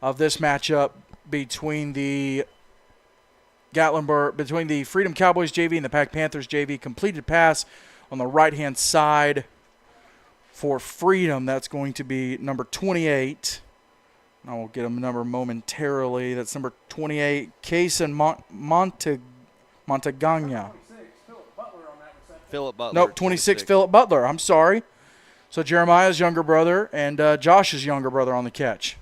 [SPEAKER 1] of this matchup between the Freedom Cowboys JV and the PAC Panthers JV. Completed pass on the right-hand side for Freedom. That's going to be number 28. I will get a number momentarily. That's number 28, Kaysen Montagana.
[SPEAKER 2] Philip Butler.
[SPEAKER 1] Nope, 26, Philip Butler. I'm sorry. So Jeremiah's younger brother and Josh's younger brother on the catch.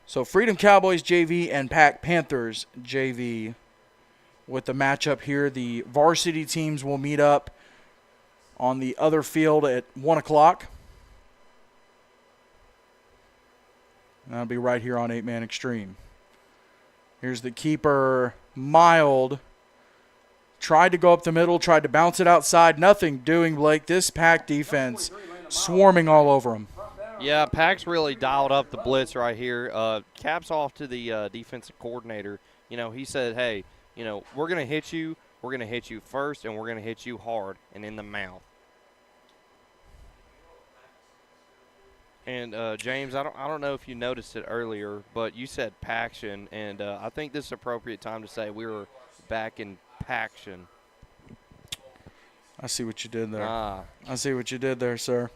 [SPEAKER 1] So Freedom Cowboys JV and PAC Panthers JV with the matchup here. The varsity teams will meet up on the other field at 1 o'clock. That'll be right here on 8-Man Extreme. Here's the keeper, Mild. Tried to go up the middle, tried to bounce it outside. Nothing doing, Blake. This PAC defense swarming all over him.
[SPEAKER 2] Yeah, PAC's really dialed up the blitz right here. Caps off to the defensive coordinator. You know, he said, hey, you know, we're going to hit you. We're going to hit you first, and we're going to hit you hard and in the mouth. And, James, I don't know if you noticed it earlier, but you said Paction, and I think this is an appropriate time to say we were back in Paction.
[SPEAKER 1] I see what you did there.
[SPEAKER 2] Ah.
[SPEAKER 1] I see what you did there, sir.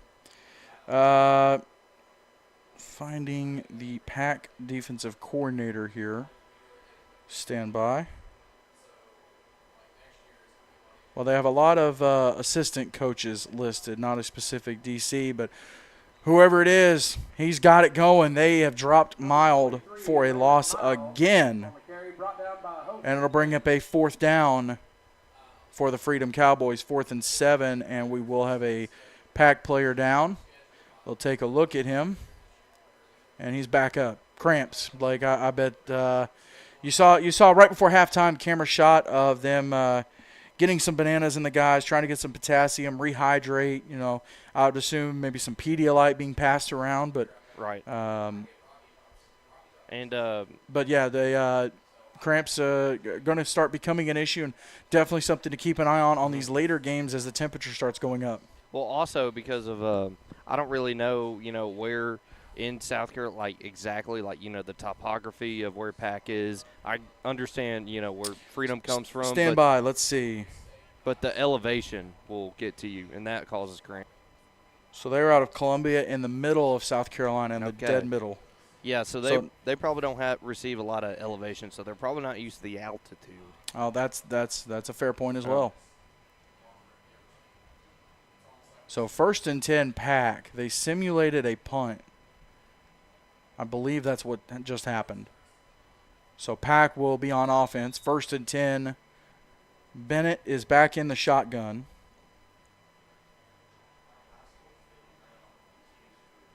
[SPEAKER 1] Finding the PAC defensive coordinator here. Stand by. Well, they have a lot of assistant coaches listed, not a specific DC, but whoever it is, he's got it going. They have dropped Mild for a loss again. And it'll bring up a 4th down for the Freedom Cowboys, 4th and 7, and we will have a PAC player down. They'll take a look at him, and he's back up. Cramps, Blake. I bet you saw right before halftime camera shot of them getting some bananas in the guys, trying to get some potassium, rehydrate. You know, I would assume maybe some Pedialyte being passed around, but
[SPEAKER 2] right.
[SPEAKER 1] But yeah, they cramps going to start becoming an issue, and definitely something to keep an eye on these later games as the temperature starts going up.
[SPEAKER 2] Well, also because of I don't really know, you know, where in South Carolina, like exactly, like, you know, the topography of where PAC is. I understand, you know, where Freedom comes from.
[SPEAKER 1] Stand by. Let's see.
[SPEAKER 2] But the elevation will get to you, and that causes cramp.
[SPEAKER 1] So they're out of Columbia in the middle of South Carolina, in the dead middle.
[SPEAKER 2] Yeah, so they probably don't receive a lot of elevation, so they're probably not used to the altitude.
[SPEAKER 1] Oh, that's a fair point as well. So 1st and 10 PAC. They simulated a punt. I believe that's what just happened. So PAC will be on offense. 1st and 10. Bennett is back in the shotgun.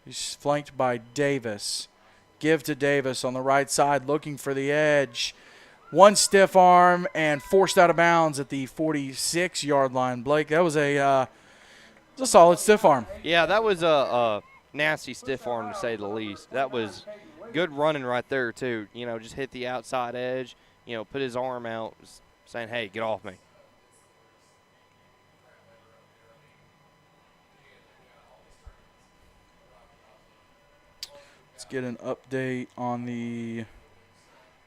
[SPEAKER 1] He's flanked by Davis. Give to Davis on the right side, looking for the edge. One stiff arm and forced out of bounds at the 46-yard line. Blake, that was a solid stiff arm.
[SPEAKER 2] Yeah, that was a nasty stiff arm, to say the least. That was good running right there, too. You know, just hit the outside edge, you know, put his arm out, saying, hey, get off me.
[SPEAKER 1] Let's get an update on the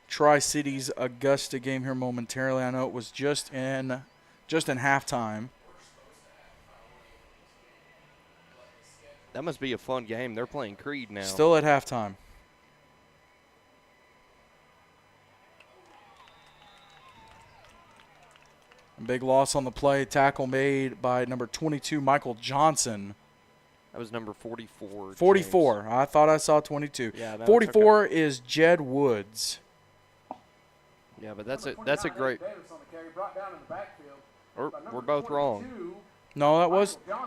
[SPEAKER 1] Tri-Cities Augusta game here momentarily. I know it was just in halftime.
[SPEAKER 2] That must be a fun game. They're playing Creed now.
[SPEAKER 1] Still at halftime. A big loss on the play. Tackle made by number 22, Michael Johnson.
[SPEAKER 2] That was number 44.
[SPEAKER 1] 44. James. I thought I saw 22.
[SPEAKER 2] Yeah,
[SPEAKER 1] 44 is Jed Woods.
[SPEAKER 2] Yeah, but that's a great. We're both wrong.
[SPEAKER 1] No,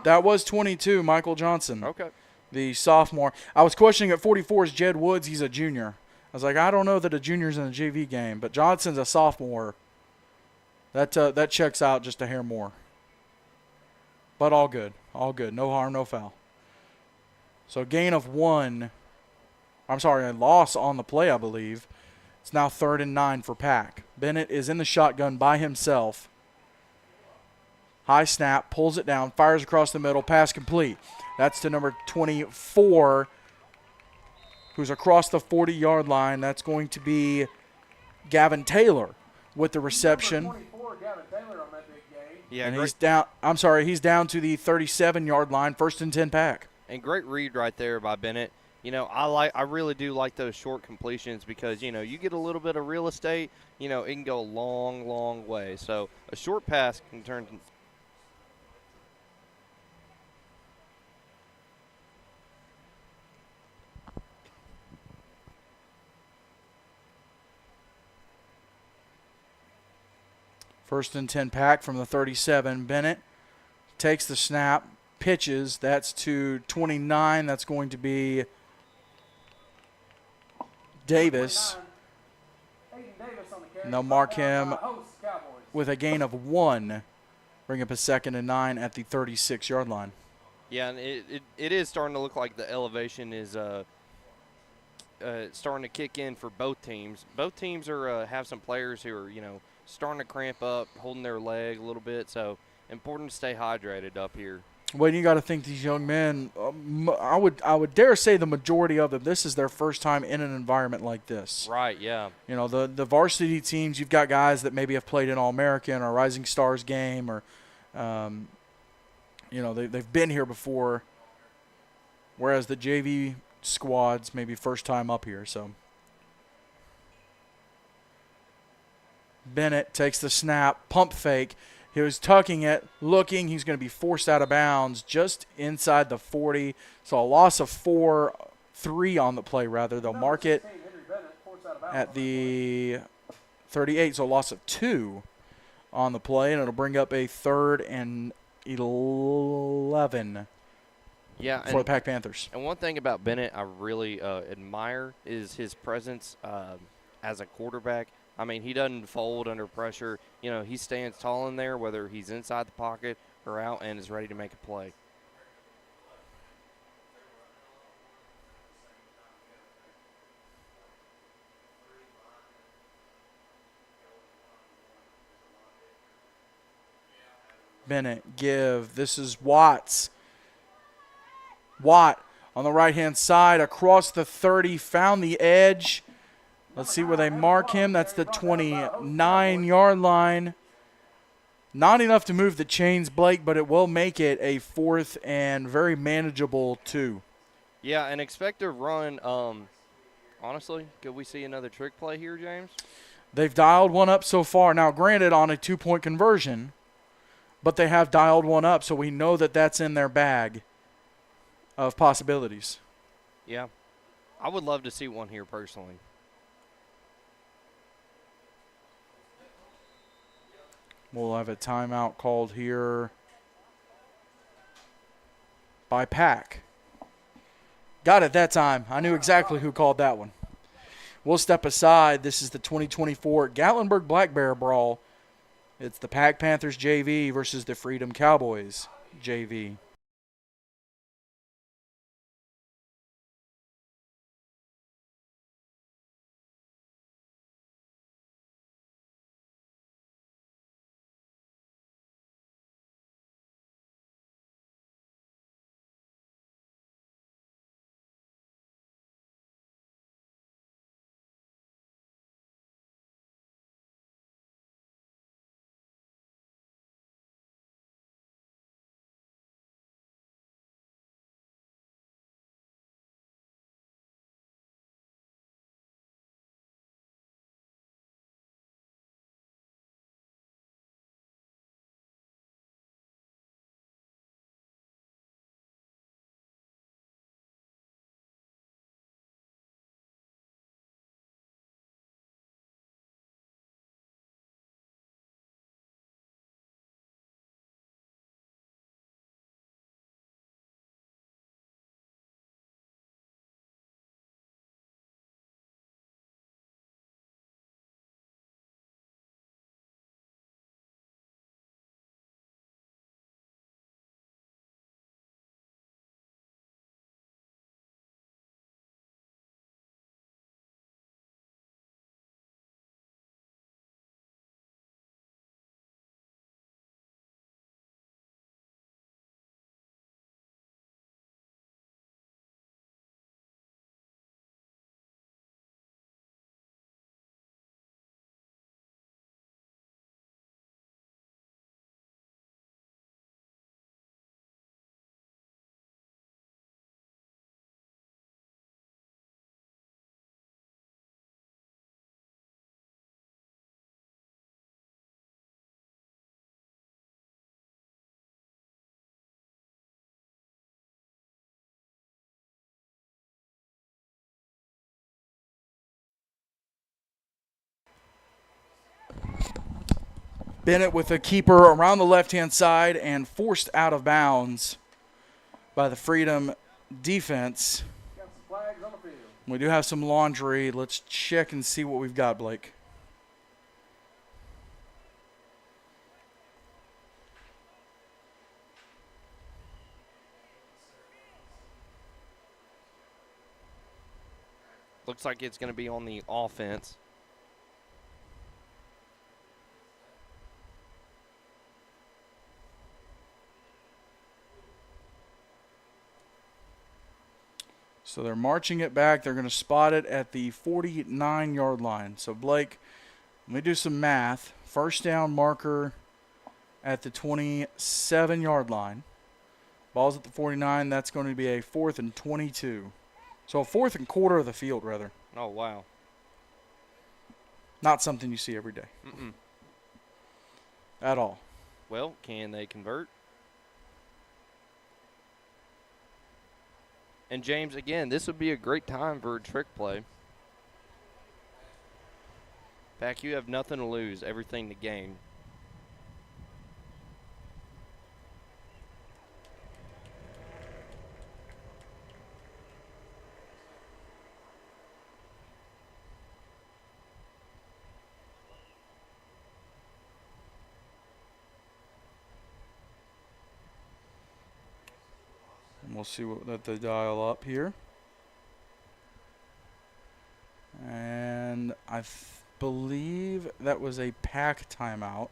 [SPEAKER 1] that was 22, Michael Johnson.
[SPEAKER 2] Okay.
[SPEAKER 1] The sophomore. I was questioning at 44 is Jed Woods. He's a junior. I was like, I don't know that a junior's in a JV game, but Johnson's a sophomore. That checks out just a hair more. But all good. All good. No harm, no foul. So gain of 1. I'm sorry, a loss on the play, I believe. It's now 3rd and 9 for PAC. Bennett is in the shotgun by himself. High snap, pulls it down, fires across the middle, pass complete. That's to number 24, who's across the 40-yard line. That's going to be Gavin Taylor with the reception.
[SPEAKER 3] Number 24, Gavin Taylor on that big game.
[SPEAKER 2] Yeah,
[SPEAKER 1] And
[SPEAKER 2] great,
[SPEAKER 1] he's down to the 37-yard line, 1st and 10 pack.
[SPEAKER 2] and great read right there by Bennett. You know, I really do like those short completions because, you know, you get a little bit of real estate, you know, it can go a long, long way. So a short pass can turn –
[SPEAKER 1] First and 10 pack from the 37. Bennett takes the snap, pitches. That's to 29. That's going to be Davis.
[SPEAKER 3] 29, Aiden Davis on the carry.
[SPEAKER 1] And they'll mark him
[SPEAKER 3] Hosts, Cowboys.
[SPEAKER 1] with a gain of 1. Bring up a 2nd and 9 at the 36-yard line.
[SPEAKER 2] yeah, and it is starting to look like the elevation is starting to kick in for both teams. Both teams are have some players who are, you know, starting to cramp up, holding their leg a little bit. So important to stay hydrated up here.
[SPEAKER 1] Well, you got to think these young men. I would dare say the majority of them. This is their first time in an environment like this.
[SPEAKER 2] Right. Yeah.
[SPEAKER 1] You know, the varsity teams. You've got guys that maybe have played in All-American or Rising Stars game, or you know, they've been here before. Whereas the JV squads maybe first time up here. So Bennett takes the snap, pump fake. He was tucking it, looking. He's going to be forced out of bounds just inside the 40. So a loss of 3 on the play, rather. They'll mark it at the 38. So a loss of 2 on the play, and it'll bring up a 3rd and 11
[SPEAKER 2] Yeah.
[SPEAKER 1] for the PAC Panthers.
[SPEAKER 2] And one thing about Bennett I really admire is his presence as a quarterback. I mean, he doesn't fold under pressure. You know, he stands tall in there, whether he's inside the pocket or out, and is ready to make a play.
[SPEAKER 1] Bennett give. This is Watts. Watt on the right-hand side across the 30, found the edge. Let's see where they mark him. That's the 29-yard line. Not enough to move the chains, Blake, but it will make it a 4th and very manageable 2.
[SPEAKER 2] Yeah, an expected run. Honestly, could we see another trick play here, James?
[SPEAKER 1] They've dialed one up so far. Now, granted, on a 2-point conversion, but they have dialed one up, so we know that that's in their bag of possibilities.
[SPEAKER 2] Yeah. I would love to see one here personally.
[SPEAKER 1] We'll have a timeout called here by PAC. Got it that time. I knew exactly who called that one. We'll step aside. This is the 2024 Gatlinburg Black Bear Brawl. It's the PAC Panthers JV versus the Freedom Cowboys JV. Bennett with a keeper around the left-hand side and forced out of bounds by the Freedom defense.
[SPEAKER 3] Got some flags on the field.
[SPEAKER 1] We do have some laundry. Let's check and see what we've got, Blake.
[SPEAKER 2] Looks like it's going to be on the offense.
[SPEAKER 1] So they're marching it back. They're going to spot it at the 49-yard line. So, Blake, let me do some math. First down marker at the 27-yard line. Ball's at the 49. That's going to be a 4th and 22. So a 4th and quarter of the field, rather.
[SPEAKER 2] Oh, wow.
[SPEAKER 1] Not something you see every day. At all.
[SPEAKER 2] Well, can they convert? And, James, again, this would be a great time for a trick play. PAC, you have nothing to lose, everything to gain.
[SPEAKER 1] We'll see what that they dial up here. And I believe that was a PAC timeout.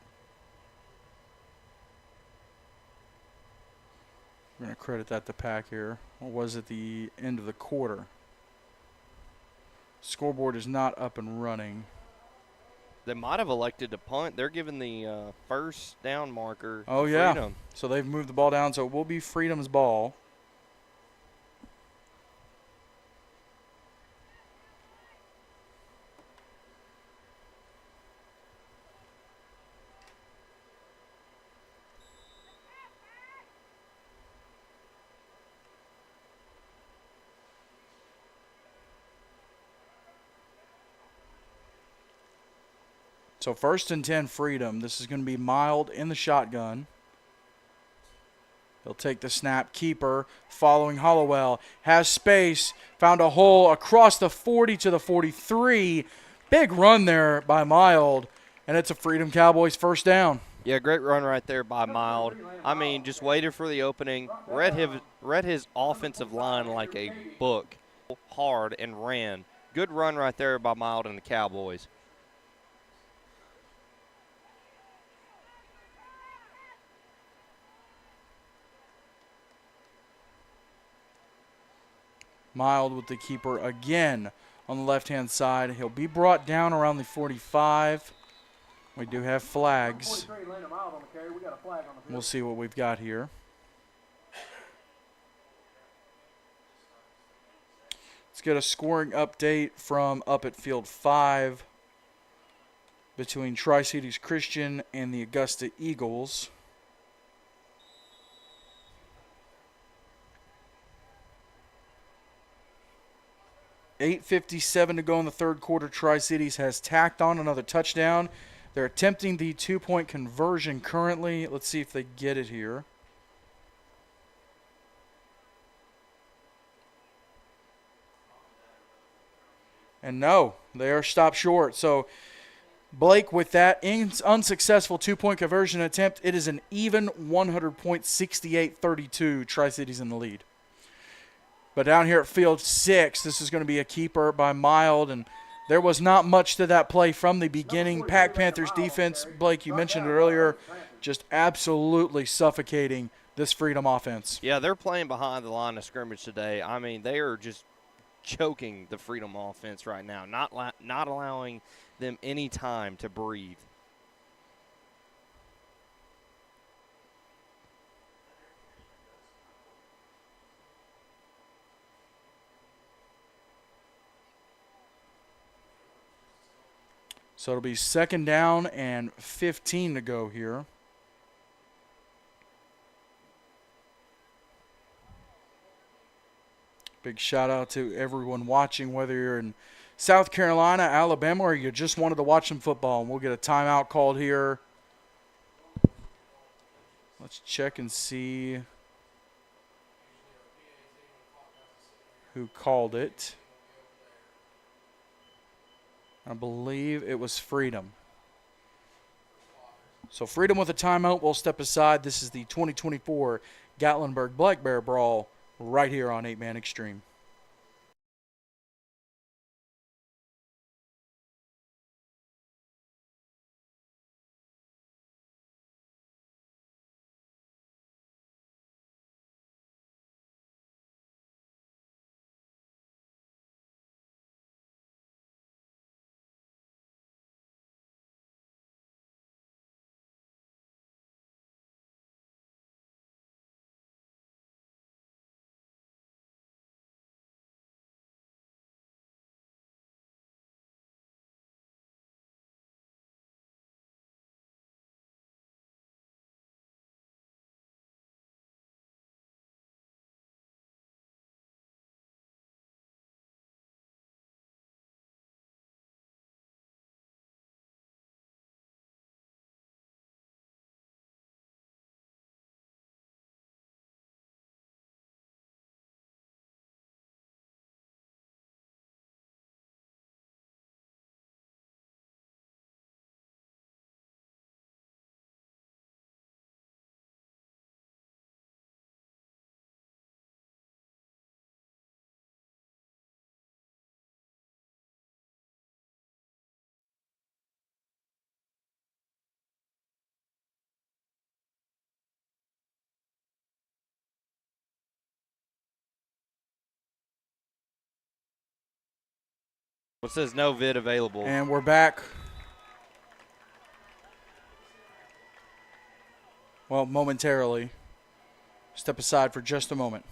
[SPEAKER 1] We're going to credit that to PAC here. Or was it the end of the quarter? Scoreboard is not up and running.
[SPEAKER 2] They might have elected to punt. They're giving the first down marker
[SPEAKER 1] Oh,
[SPEAKER 2] to
[SPEAKER 1] yeah.
[SPEAKER 2] Freedom.
[SPEAKER 1] So they've moved the ball down, so it will be Freedom's ball. So 1st and 10 Freedom. This is going to be Mild in the shotgun. He'll take the snap. Keeper following Hollowell. Has space. Found a hole across the 40 to the 43. Big run there by Mild. And it's a Freedom Cowboys first down.
[SPEAKER 2] Yeah, great run right there by Mild. I mean, just waited for the opening. Read his offensive line like a book. Hard and ran. Good run right there by Mild and the Cowboys.
[SPEAKER 1] Mild with the keeper again on the left-hand side. He'll be brought down around the 45. We do have flags.
[SPEAKER 3] 43 laying them out on the carry. We got a flag on the field.
[SPEAKER 1] We'll see what we've got here. Let's get a scoring update from up at Field 5 between Tri-Cities Christian and the Augusta Eagles. .8:57 to go in the third quarter. Tri-Cities has tacked on another touchdown. They're attempting the two-point conversion currently. Let's see if they get it here. And no, they are stopped short. So Blake, with that unsuccessful two-point conversion attempt, it is an even 100.68-32. Tri-Cities in the lead. But down here at Field 6, this is going to be a keeper by Mild, and there was not much to that play from the beginning. PAC Panthers defense, Blake, you mentioned it earlier, just absolutely suffocating this Freedom offense.
[SPEAKER 2] Yeah, they're playing behind the line of scrimmage today. I mean, they are just choking the Freedom offense right now, not allowing them any time to breathe.
[SPEAKER 1] So it'll be 2nd down and 15 to go here. Big shout out to everyone watching, whether you're in South Carolina, Alabama, or you just wanted to watch some football. And we'll get a timeout called here Let's check and see who called it. I believe it was Freedom. So Freedom with a timeout will step aside. This is the 2024 Gatlinburg Black Bear Brawl right here on 8-Man Extreme.
[SPEAKER 2] It says no vid available.
[SPEAKER 1] And we're back. Well, momentarily. Step aside for just a moment.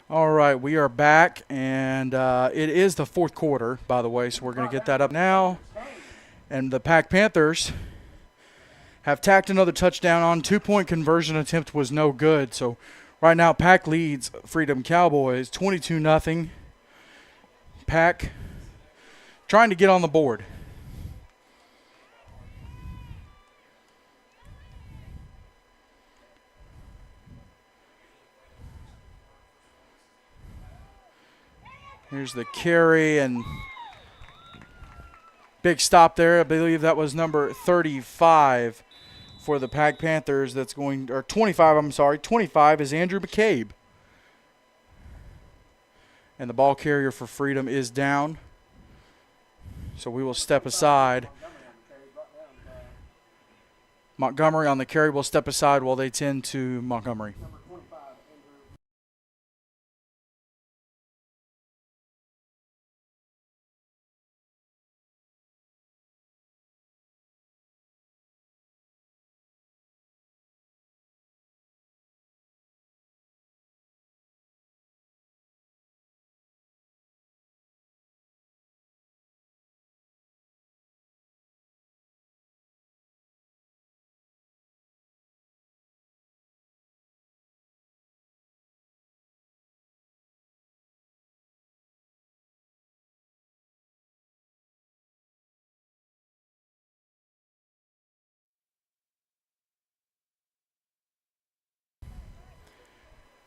[SPEAKER 1] All right, we are back, and it is the fourth quarter, by the way, so we're going to get that up now. And the PAC Panthers have tacked another touchdown on. 2-point conversion attempt was no good. So right now, PAC leads Freedom Cowboys 22-0. PAC trying to get on the board. Here's the carry and big stop there. I believe that was number 35 for the PAC Panthers. That's going, or 25, I'm sorry. 25 is Andrew McCabe. And the ball carrier for Freedom is down. So we will step aside. Montgomery on the carry will step aside while they tend to Montgomery.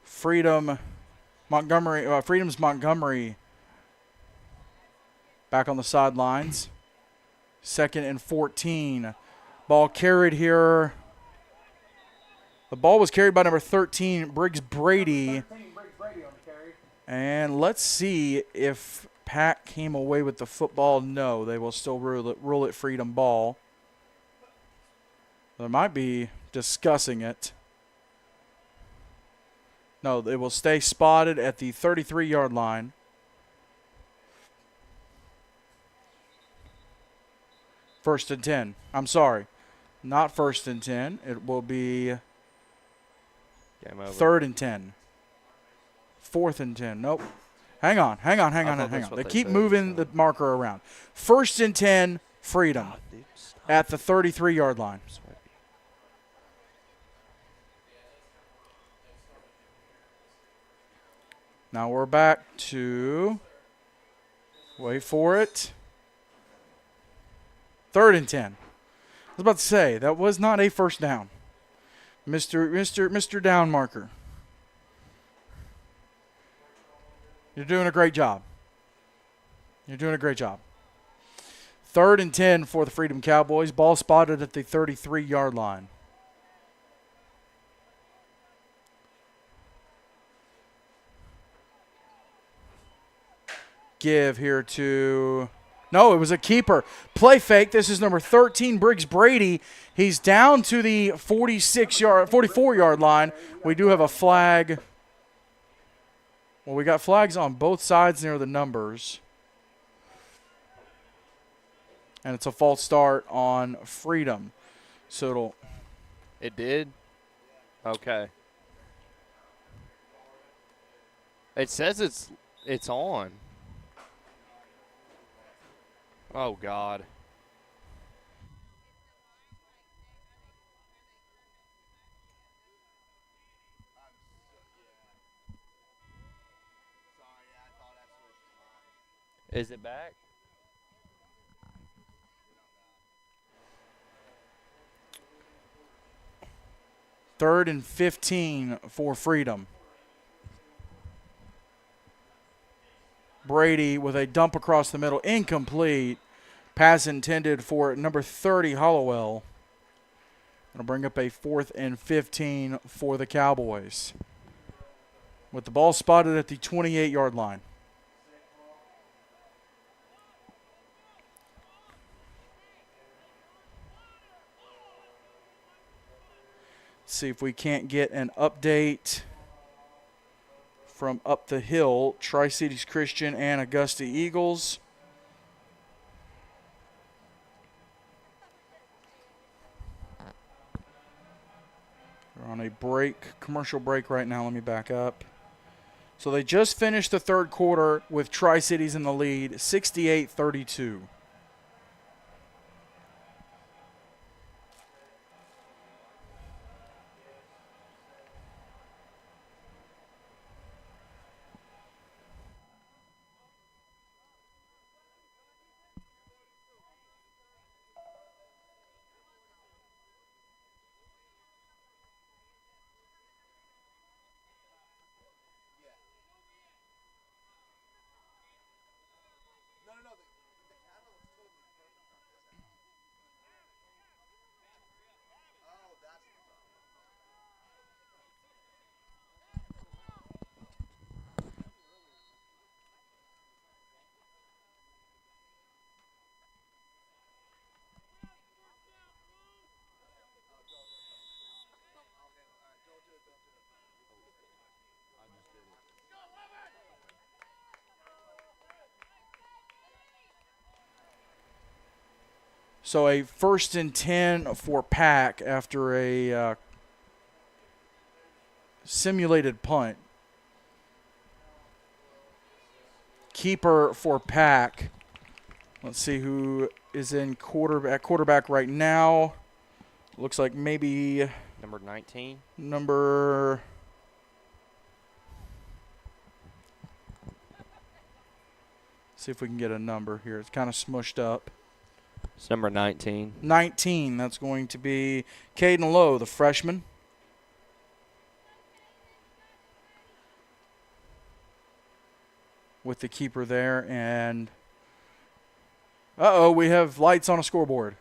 [SPEAKER 1] Freedom's Montgomery back on the sidelines. 2nd and 14. Ball carried here. The ball was carried by number 13, Briggs Brady. And let's see if PAC came away with the football. No, they will still rule it Freedom ball. They might be discussing it. No, they will stay spotted at the 33-yard line. First and 10. I'm sorry. Not first and 10. It will be
[SPEAKER 2] Game over.
[SPEAKER 1] 3rd and 10. 4th and 10. Nope. Hang on. They keep moving the marker around. 1st and 10, Freedom at the 33-yard line. Now we're back to, wait for it, 3rd and 10. I was about to say, that was not a first down. Mr. Down marker. You're doing a great job. 3rd and 10 for the Freedom Cowboys. Ball spotted at the 33-yard line. Give here to, no, it was a keeper. Play fake. This is number 13, Briggs Brady. He's down to the 44-yard line. We do have a flag. Well, we got flags on both sides near the numbers. And it's a false start on Freedom. So
[SPEAKER 2] It did? Okay. It says it's on. Oh, God. Is it back?
[SPEAKER 1] Third and 15 for Freedom. Brady with a dump across the middle, incomplete. Pass intended for number 30, Hollowell. It'll bring up a 4th and 15 for the Cowboys. With the ball spotted at the 28-yard line. See if we can't get an update from up the hill. Tri-Cities Christian and Augusta Eagles. We're on a break, commercial break right now. Let me back up. So they just finished the third quarter with Tri-Cities in the lead, 68-32. So a 1st and 10 for PAC after a simulated punt. Keeper for PAC. Let's see who is in quarterback right now. Looks like maybe
[SPEAKER 2] Number 19.
[SPEAKER 1] See if we can get a number here. It's kind of smushed up.
[SPEAKER 2] It's number 19.
[SPEAKER 1] 19. That's going to be Caden Lowe, the freshman. With the keeper there. And, we have lights on a scoreboard.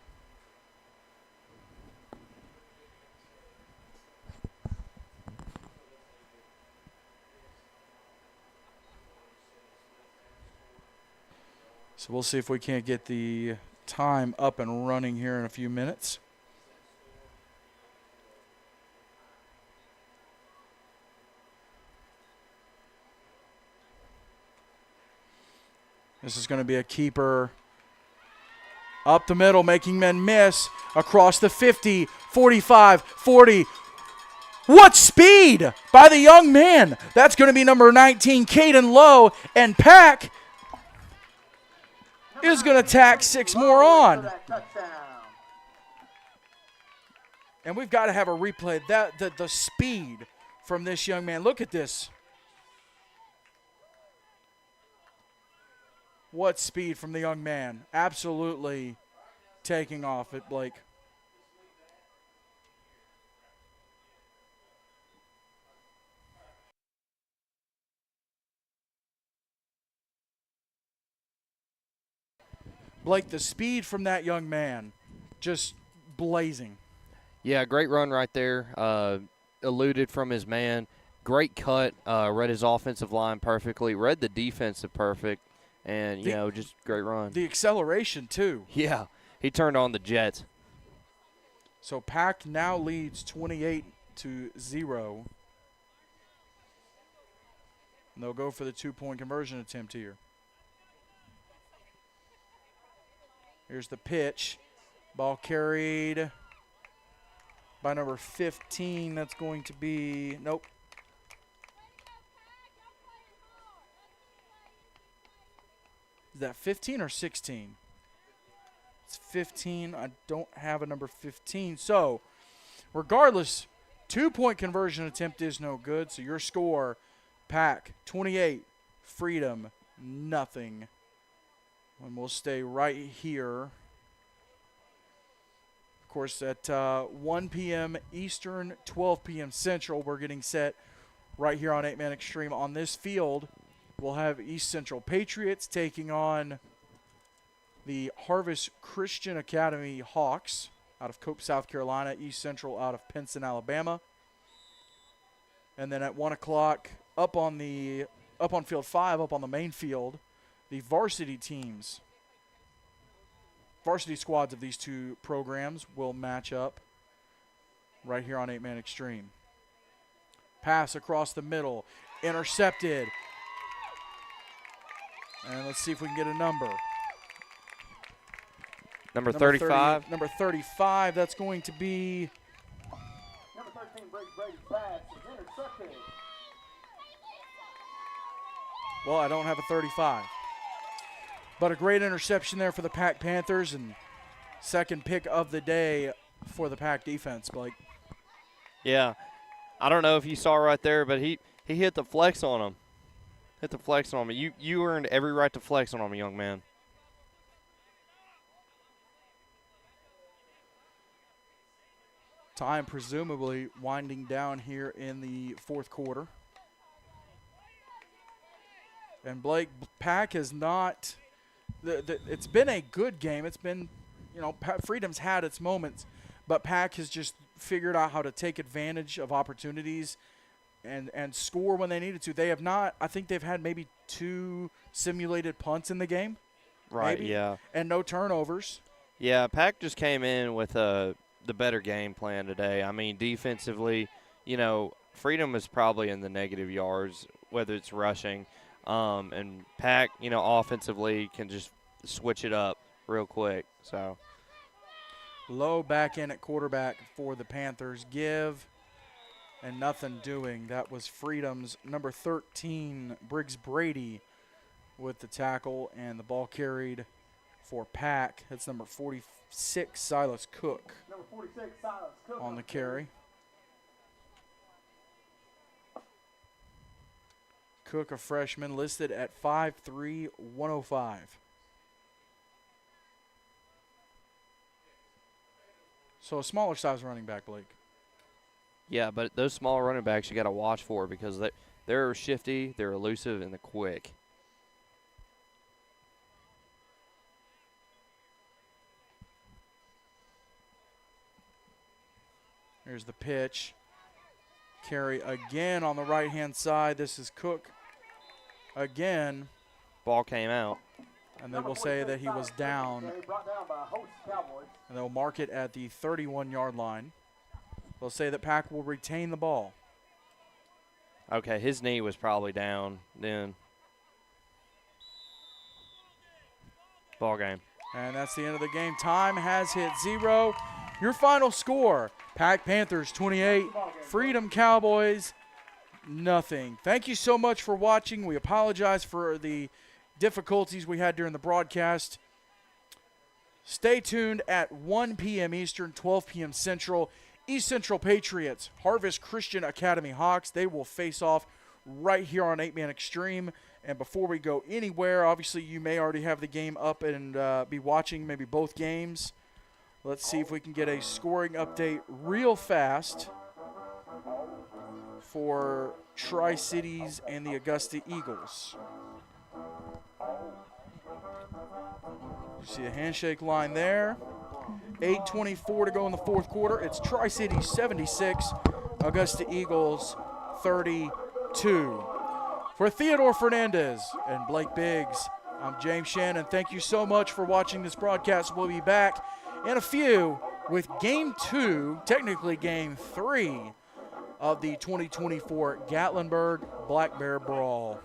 [SPEAKER 1] So we'll see if we can't get the time up and running here in a few minutes. This is going to be a keeper up the middle, making men miss across the 50, 45, 40. What speed by the young man. That's going to be number 19, Caden Lowe, and PAC is going to tack 6 more on. And we've got to have a replay. The speed from this young man. Look at this. What speed from the young man. Absolutely taking off at Blake. Blake, the speed from that young man, just blazing.
[SPEAKER 2] Yeah, great run right there. Eluded from his man. Great cut. Read his offensive line perfectly. Read the defensive perfect. And, just great run.
[SPEAKER 1] The acceleration, too.
[SPEAKER 2] Yeah, he turned on the jets.
[SPEAKER 1] So PAC now leads 28-0. And they'll go for the 2-point conversion attempt here. Here's the pitch. Ball carried by number 15. That's going to be, nope. Is that 15 or 16? It's 15. I don't have a number 15. So, regardless, 2-point conversion attempt is no good. So, your score, PAC 28, Freedom nothing. And we'll stay right here. Of course, at 1 p.m. Eastern, 12 p.m. Central, we're getting set right here on 8-Man Extreme. On this field, we'll have East Central Patriots taking on the Harvest Christian Academy Hawks out of Cope, South Carolina. East Central out of Pinson, Alabama. And then at 1 o'clock, up on field 5, up on the main field, the varsity squads of these two programs will match up right here on 8-Man Extreme. Pass across the middle, intercepted. And let's see if we can get a number.
[SPEAKER 2] Number 35.
[SPEAKER 1] Number 35, that's going to be
[SPEAKER 3] Number 13, Brady's pass is intercepted.
[SPEAKER 1] Well, I don't have a 35. But a great interception there for the PAC Panthers, and second pick of the day for the PAC defense, Blake.
[SPEAKER 2] Yeah. I don't know if you saw right there, but he hit the flex on him. Hit the flex on him. You earned every right to flex on him, young man.
[SPEAKER 1] Time presumably winding down here in the fourth quarter. And Blake, PAC has not it's been a good game. It's been, Freedom's had its moments, but PAC has just figured out how to take advantage of opportunities and score when they needed to. They have not, I think they've had maybe 2 simulated punts in the game.
[SPEAKER 2] Right,
[SPEAKER 1] maybe,
[SPEAKER 2] yeah.
[SPEAKER 1] And no turnovers.
[SPEAKER 2] Yeah, PAC just came in with the better game plan today. I mean, defensively, Freedom is probably in the negative yards, whether it's rushing. And PAC, offensively can just switch it up real quick. So
[SPEAKER 1] Low back in at quarterback for the Panthers. Give and nothing doing. That was Freedom's number 13, Briggs Brady, with the tackle, and the ball carried for PAC. That's number 46, Silas Cook,
[SPEAKER 3] Number 46, Silas Cook
[SPEAKER 1] on the carry. Cook, a freshman, listed at 5'3", 105. So a smaller size running back, Blake.
[SPEAKER 2] yeah, but those small running backs you got to watch for because they're shifty, they're elusive, and they're quick.
[SPEAKER 1] Here's the pitch. Carry again on the right-hand side. This is Cook again.
[SPEAKER 2] Ball came out.
[SPEAKER 1] And they will say that he was down.
[SPEAKER 3] Brought down by host Cowboys.
[SPEAKER 1] And they'll mark it at the 31-yard line. They'll say that PAC will retain the ball.
[SPEAKER 2] Okay, his knee was probably down then. Ball game.
[SPEAKER 1] And that's the end of the game. Time has hit 0. Your final score, PAC Panthers 28, Freedom Cowboys nothing. Thank you so much for watching. We apologize for the difficulties we had during the broadcast. Stay tuned at 1 p.m. Eastern, 12 p.m. Central. East Central Patriots, Harvest Christian Academy Hawks. They will face off right here on 8-Man Extreme. And before we go anywhere, obviously you may already have the game up and be watching maybe both games. Let's see if we can get a scoring update real fast for Tri-Cities and the Augusta Eagles. You see the handshake line there. 8:24 to go in the fourth quarter. It's Tri-Cities 76, Augusta Eagles 32. For Theodore Fernandez and Blake Biggs, I'm James Shannon. Thank you so much for watching this broadcast. We'll be back in a few with Game 2, technically Game 3, of the 2024 Gatlinburg Black Bear Brawl.